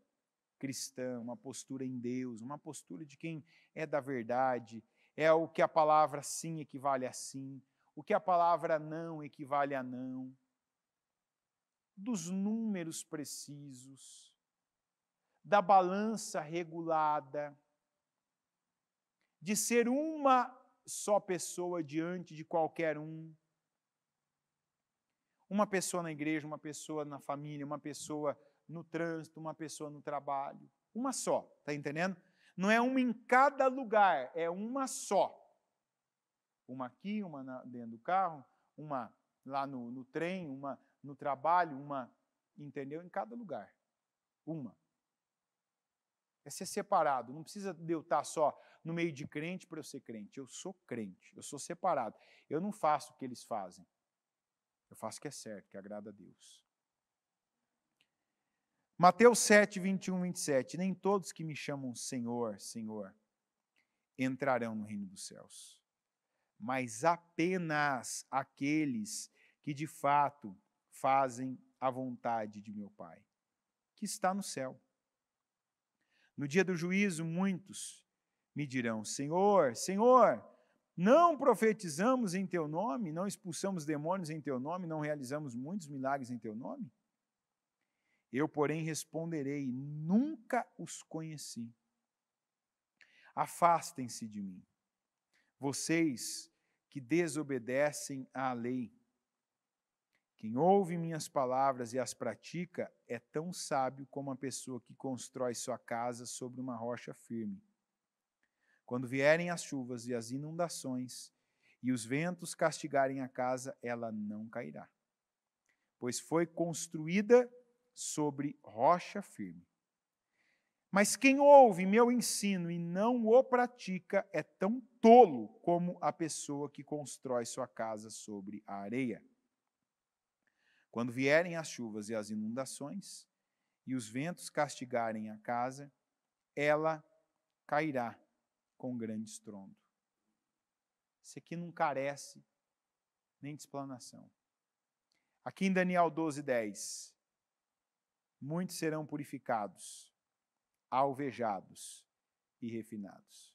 cristã, uma postura em Deus, uma postura de quem é da verdade, é o que a palavra sim equivale a sim, o que a palavra não equivale a não, dos números precisos, da balança regulada, de ser uma só pessoa diante de qualquer um. Uma pessoa na igreja, uma pessoa na família, uma pessoa no trânsito, uma pessoa no trabalho. Uma só, está entendendo? Não é uma em cada lugar, é uma só. Uma aqui, uma dentro do carro, uma lá no trem, uma no trabalho, uma, entendeu? Em cada lugar. Uma. É ser separado. Não precisa de eu estar só no meio de crente para eu ser crente. Eu sou crente, eu sou separado. Eu não faço o que eles fazem. Eu faço o que é certo, que agrada a Deus. Mateus 7, 21, 27. Nem todos que me chamam Senhor, Senhor, entrarão no reino dos céus, mas apenas aqueles que de fato fazem a vontade de meu Pai, que está no céu. No dia do juízo, muitos me dirão, Senhor, Senhor, não profetizamos em Teu nome, não expulsamos demônios em Teu nome, não realizamos muitos milagres em Teu nome? Eu, porém, responderei, nunca os conheci. Afastem-se de mim, vocês que desobedecem à lei. Quem ouve minhas palavras e as pratica é tão sábio como a pessoa que constrói sua casa sobre uma rocha firme. Quando vierem as chuvas e as inundações, e os ventos castigarem a casa, ela não cairá, pois foi construída sobre rocha firme. Mas quem ouve meu ensino e não o pratica é tão tolo como a pessoa que constrói sua casa sobre a areia. Quando vierem as chuvas e as inundações, e os ventos castigarem a casa, ela cairá com grande estrondo. Isso aqui não carece nem de explanação. Aqui em Daniel 12:10, muitos serão purificados, alvejados e refinados.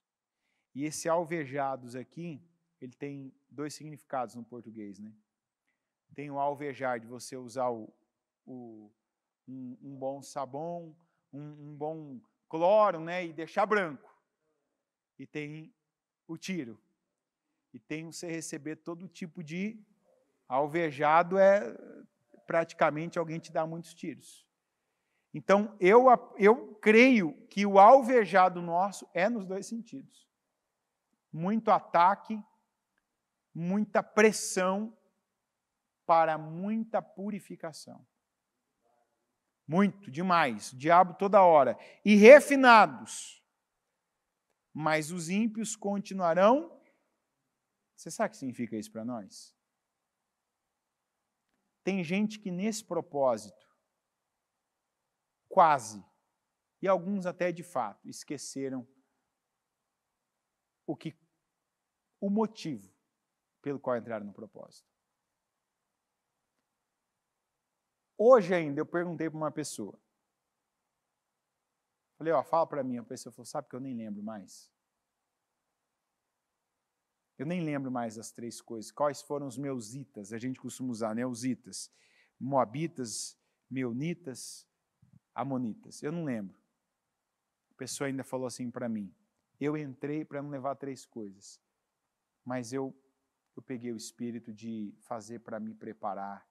E esse alvejados aqui, ele tem dois significados no português, né? Tem o alvejar de você usar um bom sabão, um bom cloro, né? E deixar branco. E tem o tiro. E tem você receber todo tipo de alvejado, praticamente alguém te dá muitos tiros. Então, eu creio que o alvejado nosso é nos dois sentidos. Muito ataque, muita pressão para muita purificação. Muito, demais. O diabo toda hora. E refinados. Mas os ímpios continuarão. Você sabe o que significa isso para nós? Tem gente que nesse propósito, quase, e alguns até de fato, esqueceram o motivo pelo qual entraram no propósito. Hoje ainda eu perguntei para uma pessoa. Falei, fala para mim. A pessoa falou, sabe que eu nem lembro mais? Eu nem lembro mais das três coisas. Quais foram os meus itas? A gente costuma usar, né? Os itas. Moabitas, meunitas, amonitas. Eu não lembro. A pessoa ainda falou assim para mim. Eu entrei para não levar três coisas. Mas eu peguei o espírito de fazer para me preparar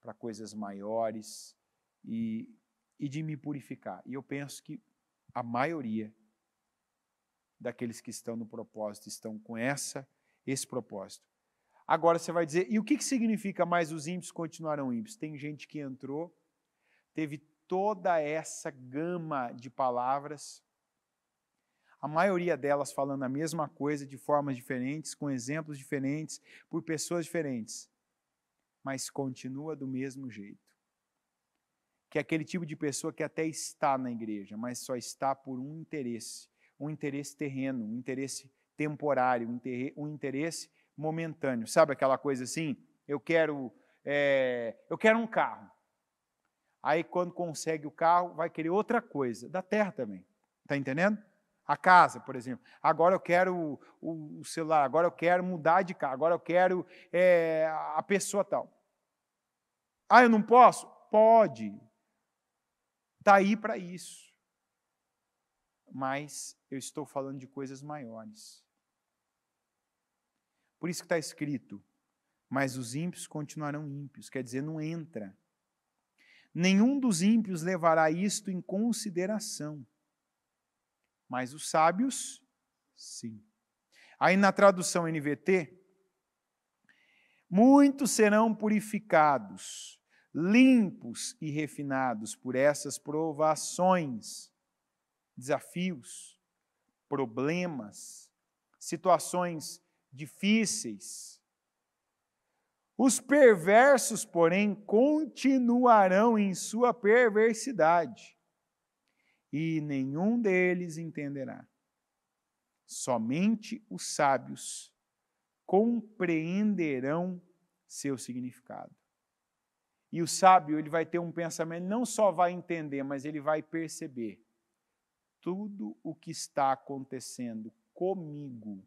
para coisas maiores e de me purificar. E eu penso que a maioria daqueles que estão no propósito estão com esse propósito. Agora você vai dizer, e o que significa mais os ímpios continuarão ímpios? Tem gente que entrou, teve toda essa gama de palavras, a maioria delas falando a mesma coisa de formas diferentes, com exemplos diferentes, por pessoas diferentes, mas continua do mesmo jeito. Que é aquele tipo de pessoa que até está na igreja, mas só está por um interesse terreno, um interesse temporário, um interesse momentâneo. Sabe aquela coisa assim? Eu quero um carro. Aí quando consegue o carro, vai querer outra coisa, da terra também. Está entendendo? A casa, por exemplo. Agora eu quero o celular, agora eu quero mudar de carro, agora eu quero a pessoa tal. Eu não posso? Pode. Está aí para isso. Mas eu estou falando de coisas maiores. Por isso que está escrito, mas os ímpios continuarão ímpios, quer dizer, não entra. Nenhum dos ímpios levará isto em consideração, mas os sábios, sim. Aí na tradução NVT, muitos serão purificados, limpos e refinados por essas provações, desafios, problemas, situações difíceis. Os perversos, porém, continuarão em sua perversidade, e nenhum deles entenderá. Somente os sábios compreenderão seu significado. E o sábio, ele vai ter um pensamento, não só vai entender, mas ele vai perceber. Tudo o que está acontecendo comigo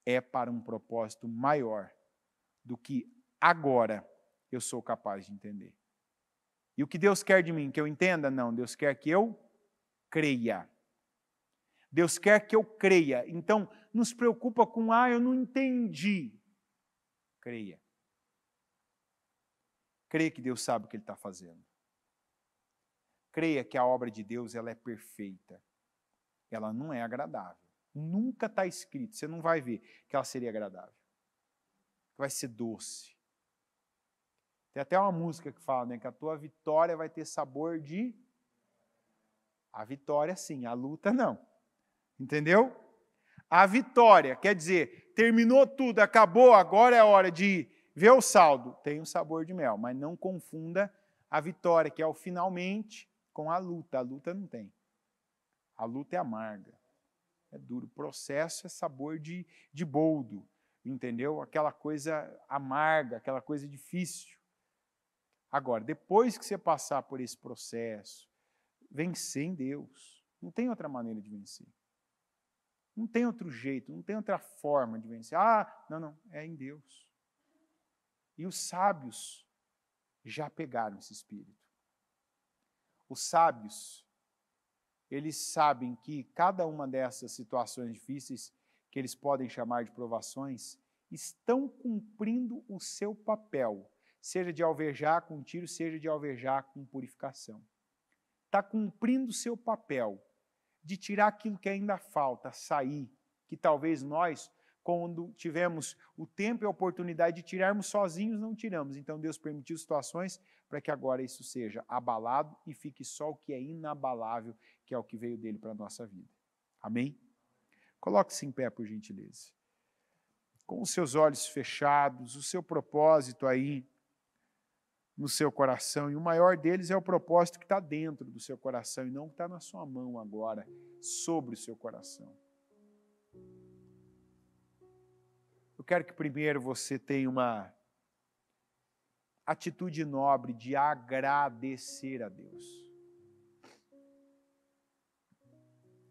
é para um propósito maior do que agora eu sou capaz de entender. E o que Deus quer de mim? Que eu entenda? Não, Deus quer que eu creia. Deus quer que eu creia. Então, não se preocupa com, eu não entendi. Creia. Creia que Deus sabe o que Ele está fazendo. Creia que a obra de Deus ela é perfeita. ela não é agradável. Nunca está escrito, você não vai ver que ela seria agradável. Vai ser doce. Tem até uma música que fala, né, que a tua vitória vai ter sabor de... A vitória sim, a luta não. Entendeu? A vitória, quer dizer, terminou tudo, acabou, agora é a hora de ver o saldo. Tem um sabor de mel, mas não confunda a vitória, que é o finalmente, com a luta. A luta não tem. A luta é amarga, é duro. O processo é sabor de boldo, entendeu? Aquela coisa amarga, aquela coisa difícil. Agora, depois que você passar por esse processo, vencer em Deus. Não tem outra maneira de vencer. Não tem outro jeito, não tem outra forma de vencer. Ah, não, é em Deus. E os sábios já pegaram esse espírito. Os sábios, eles sabem que cada uma dessas situações difíceis, que eles podem chamar de provações, estão cumprindo o seu papel, seja de alvejar com tiro, seja de alvejar com purificação. Está cumprindo o seu papel de tirar aquilo que ainda falta, sair, que talvez nós, quando tivemos o tempo e a oportunidade de tirarmos sozinhos, não tiramos. Então Deus permitiu situações para que agora isso seja abalado e fique só o que é inabalável, que é o que veio dele para a nossa vida. Amém? Coloque-se em pé, por gentileza. Com os seus olhos fechados, o seu propósito aí no seu coração, e o maior deles é o propósito que está dentro do seu coração e não que está na sua mão agora, sobre o seu coração. Eu quero que primeiro você tenha uma atitude nobre de agradecer a Deus.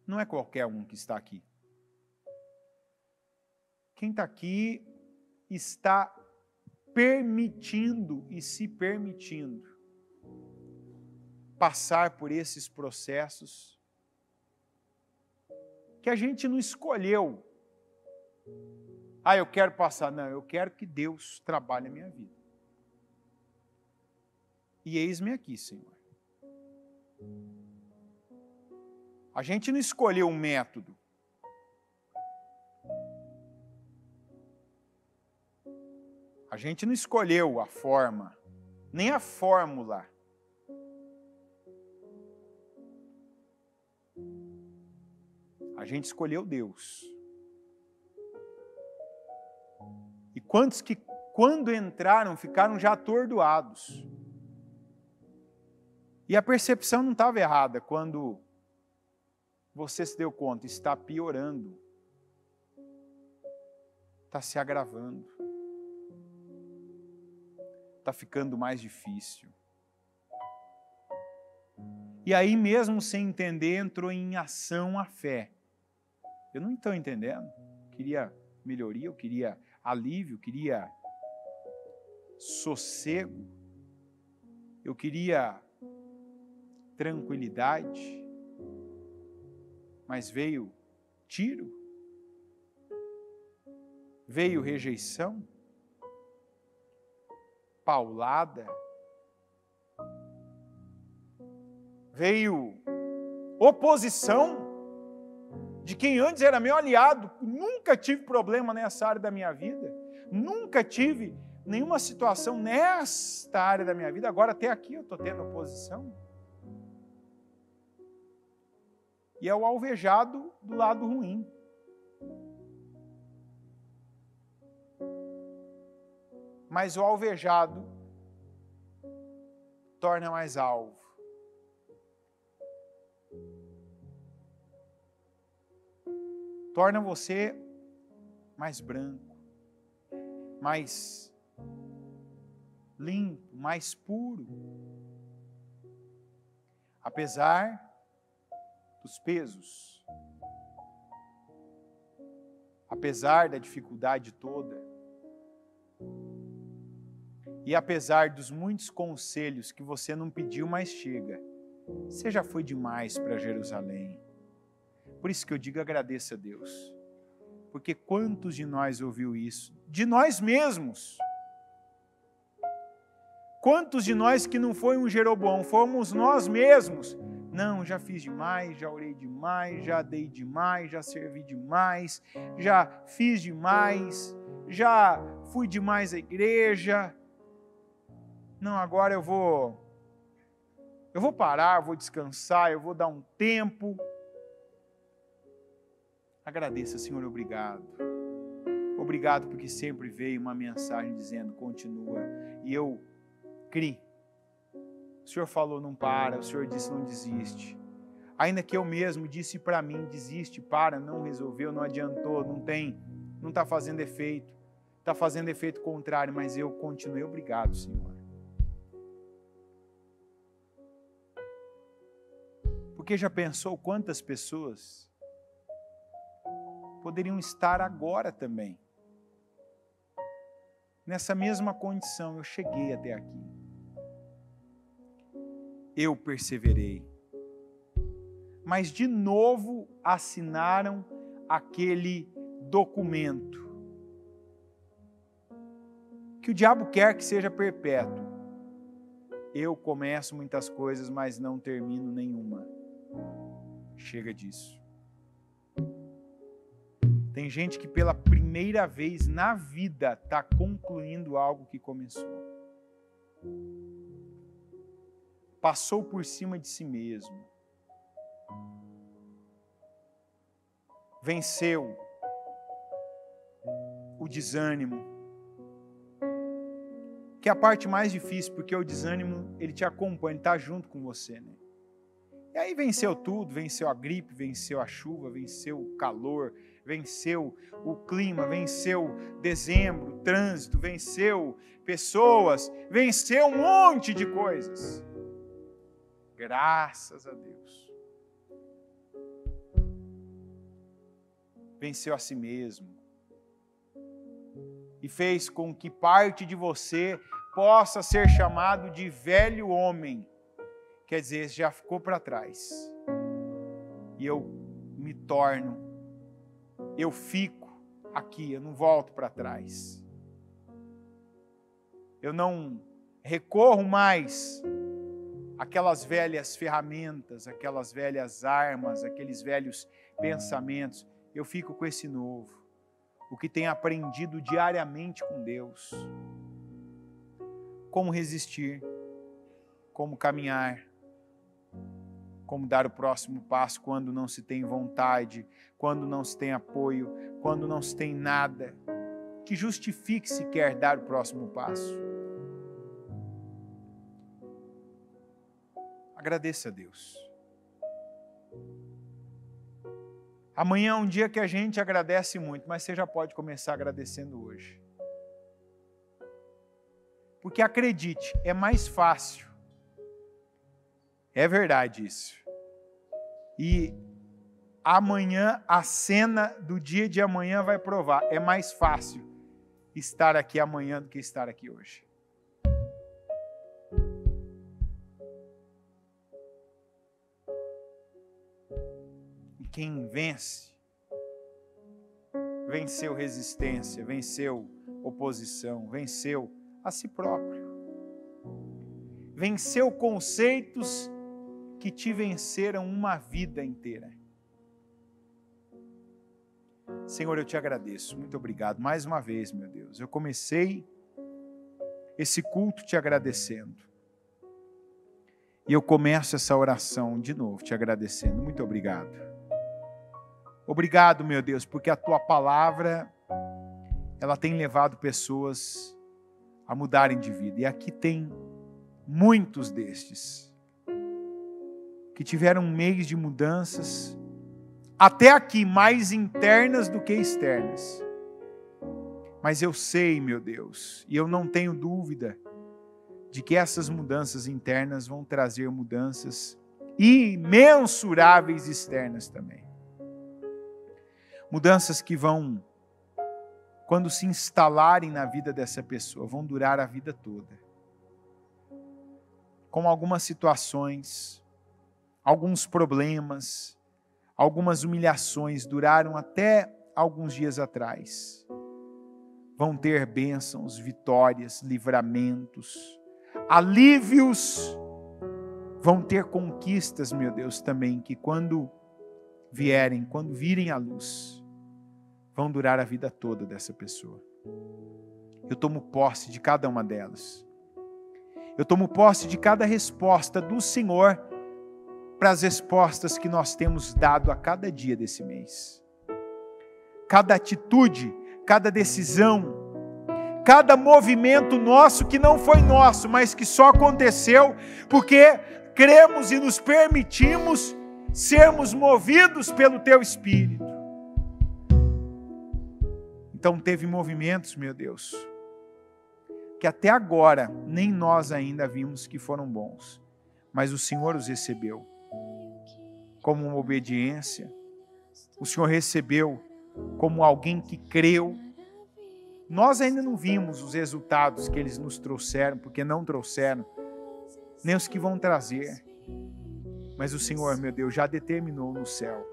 Não é qualquer um que está aqui. Quem está aqui está permitindo e se permitindo passar por esses processos que a gente não escolheu. Ah, eu quero passar. Não, eu quero que Deus trabalhe a minha vida. E eis-me aqui, Senhor. A gente não escolheu um método. A gente não escolheu a forma, nem a fórmula. A gente escolheu Deus. E quantos que, quando entraram, ficaram já atordoados. E a percepção não estava errada quando você se deu conta, está piorando. Está se agravando. Está ficando mais difícil. E aí, mesmo sem entender, entrou em ação a fé. Eu não estou entendendo. Eu queria melhoria, eu queria alívio, eu queria sossego, eu queria tranquilidade, mas veio tiro, veio rejeição, paulada, veio oposição de quem antes era meu aliado. Nunca tive problema nessa área da minha vida, nunca tive nenhuma situação nesta área da minha vida, agora até aqui eu estou tendo oposição. E é o alvejado do lado ruim. Mas o alvejado torna mais alvo. Torna você mais branco, mais limpo, mais puro. Apesar dos pesos, apesar da dificuldade toda, e apesar dos muitos conselhos que você não pediu, mas chega, você já foi demais para Jerusalém. Por isso que eu digo, agradeça a Deus. Porque quantos de nós ouviu isso? De nós mesmos. Quantos de nós que não foi um Jeroboão, fomos nós mesmos Não, já fiz demais, já orei demais, já dei demais, já servi demais, já fiz demais, já fui demais à igreja. Não, agora eu vou parar, eu vou descansar, eu vou dar um tempo. Agradeça, Senhor, obrigado. Obrigado porque sempre veio uma mensagem dizendo, continua. E eu criei. O Senhor falou, não para. O Senhor disse, não desiste. Ainda que eu mesmo disse para mim, desiste, para, não resolveu, não adiantou, não está fazendo efeito. Está fazendo efeito contrário, mas eu continuei. Obrigado, Senhor. Porque já pensou quantas pessoas poderiam estar agora também nessa mesma condição? Eu cheguei até aqui. Eu perseverei. Mas de novo assinaram aquele documento que o diabo quer que seja perpétuo. Eu começo muitas coisas, mas não termino nenhuma. Chega disso. Tem gente que pela primeira vez na vida está concluindo algo que começou. Passou por cima de si mesmo. Venceu o desânimo. Que é a parte mais difícil, porque o desânimo, ele te acompanha, ele está junto com você, né? E aí venceu tudo, venceu a gripe, venceu a chuva, venceu o calor, venceu o clima, venceu dezembro, o trânsito, venceu pessoas, venceu um monte de coisas. Graças a Deus. Venceu a si mesmo. E fez com que parte de você possa ser chamado de velho homem. Quer dizer, já ficou para trás. E eu me torno, eu fico aqui, eu não volto para trás. Eu não recorro mais àquelas velhas ferramentas, aquelas velhas armas, aqueles velhos pensamentos. Eu fico com esse novo, o que tenho aprendido diariamente com Deus. Como resistir, como caminhar, como dar o próximo passo quando não se tem vontade, quando não se tem apoio, quando não se tem nada que justifique se quer dar o próximo passo. Agradeça a Deus. Amanhã é um dia que a gente agradece muito, mas você já pode começar agradecendo hoje. Porque acredite, é mais fácil. É verdade isso. E amanhã, a cena do dia de amanhã vai provar. É mais fácil estar aqui amanhã do que estar aqui hoje. E quem vence, venceu resistência, venceu oposição, venceu a si próprio. Venceu conceitos que te venceram uma vida inteira. Senhor, eu te agradeço. Muito obrigado. Mais uma vez, meu Deus. Eu comecei esse culto te agradecendo. E eu começo essa oração de novo te agradecendo. Muito obrigado. Obrigado, meu Deus, porque a tua palavra, ela tem levado pessoas a mudarem de vida. E aqui tem muitos destes que tiveram um mês de mudanças, até aqui mais internas do que externas. Mas eu sei, meu Deus, e eu não tenho dúvida de que essas mudanças internas vão trazer mudanças imensuráveis externas também. Mudanças que vão, quando se instalarem na vida dessa pessoa, vão durar a vida toda. Como algumas situações, alguns problemas, algumas humilhações duraram até alguns dias atrás. Vão ter bênçãos, vitórias, livramentos, alívios vão ter conquistas, meu Deus, também, que quando virem à luz, vão durar a vida toda dessa pessoa. Eu tomo posse de cada uma delas. Eu tomo posse de cada resposta do Senhor para as respostas que nós temos dado a cada dia desse mês. Cada atitude, cada decisão, cada movimento nosso que não foi nosso, mas que só aconteceu porque cremos e nos permitimos sermos movidos pelo Teu Espírito. Então teve movimentos, meu Deus, que até agora nem nós ainda vimos que foram bons, mas o Senhor os recebeu como uma obediência, o Senhor recebeu como alguém que creu. Nós ainda não vimos os resultados que eles nos trouxeram, porque não trouxeram, nem os que vão trazer, mas o Senhor, meu Deus, já determinou no céu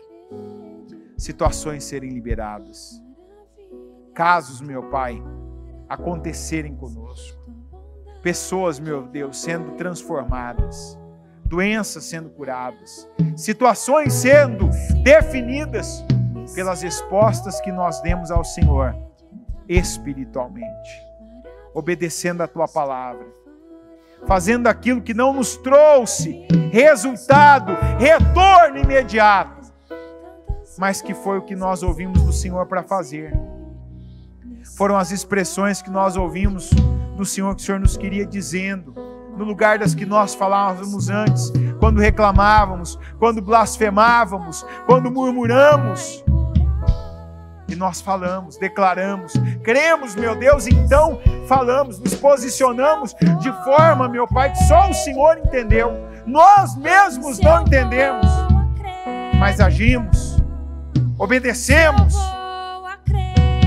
situações serem liberadas, casos, meu Pai, acontecerem conosco, pessoas, meu Deus, sendo transformadas, doenças sendo curadas, situações sendo definidas pelas respostas que nós demos ao Senhor espiritualmente, obedecendo a Tua palavra, fazendo aquilo que não nos trouxe resultado, retorno imediato, mas que foi o que nós ouvimos do Senhor para fazer. Foram as expressões que nós ouvimos do Senhor, que o Senhor nos queria dizendo, no lugar das que nós falávamos antes, quando reclamávamos, quando blasfemávamos, quando murmuramos. E nós falamos, declaramos, cremos, meu Deus, então falamos, nos posicionamos de forma, meu Pai, que só o Senhor entendeu. Nós mesmos não entendemos, mas agimos, obedecemos,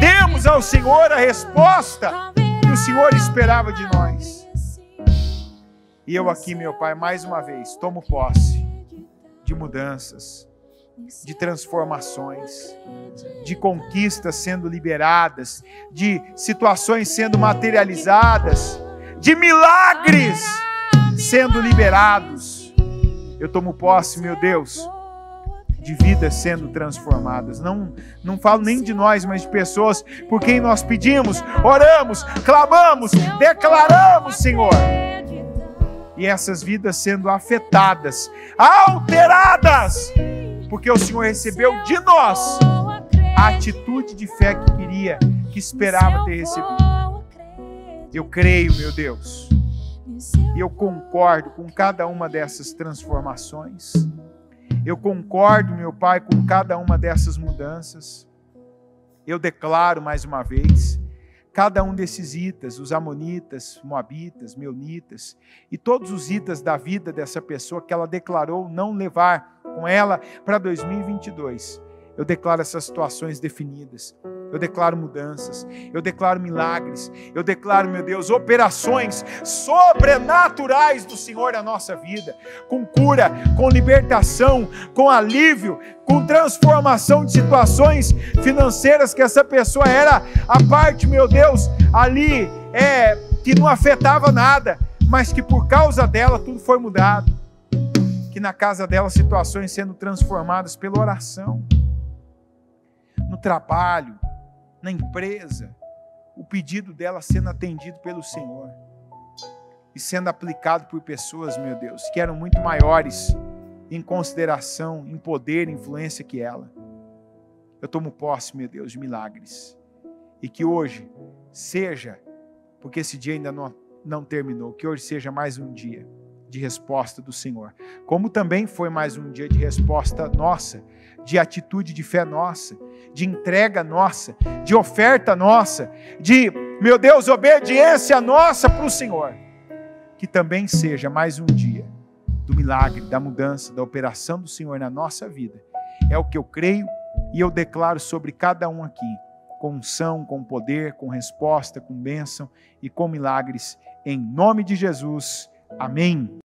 demos ao Senhor a resposta que o Senhor esperava de nós. E eu aqui, meu Pai, mais uma vez, tomo posse de mudanças, de transformações, de conquistas sendo liberadas, de situações sendo materializadas, de milagres sendo liberados. Eu tomo posse, meu Deus, de vidas sendo transformadas. Não falo nem de nós, mas de pessoas por quem nós pedimos, oramos, clamamos, declaramos, Senhor. E essas vidas sendo afetadas, alteradas, porque o Senhor recebeu de nós a atitude de fé que esperava ter recebido. Eu creio, meu Deus, e eu concordo com cada uma dessas transformações. Eu concordo, meu Pai, com cada uma dessas mudanças. Eu declaro mais uma vez, cada um desses itas, os amonitas, moabitas, meunitas, e todos os itas da vida dessa pessoa que ela declarou não levar com ela para 2022. Eu declaro essas situações definidas. Eu declaro mudanças, eu declaro milagres, eu declaro, meu Deus, operações sobrenaturais do Senhor na nossa vida, com cura, com libertação, com alívio, com transformação de situações financeiras que essa pessoa era a parte, meu Deus, ali que não afetava nada, mas que por causa dela tudo foi mudado. Que na casa dela situações sendo transformadas pela oração, no trabalho, na empresa, o pedido dela sendo atendido pelo Senhor e sendo aplicado por pessoas, meu Deus, que eram muito maiores em consideração, em poder, influência que ela. Eu tomo posse, meu Deus, de milagres, e que hoje seja, porque esse dia ainda não terminou, que hoje seja mais um dia de resposta do Senhor, como também foi mais um dia de resposta nossa, de atitude de fé nossa, de entrega nossa, de oferta nossa, de, meu Deus, obediência nossa para o Senhor. Que também seja mais um dia do milagre, da mudança, da operação do Senhor na nossa vida. É o que eu creio e eu declaro sobre cada um aqui, com unção, com poder, com resposta, com bênção e com milagres, em nome de Jesus. Amém.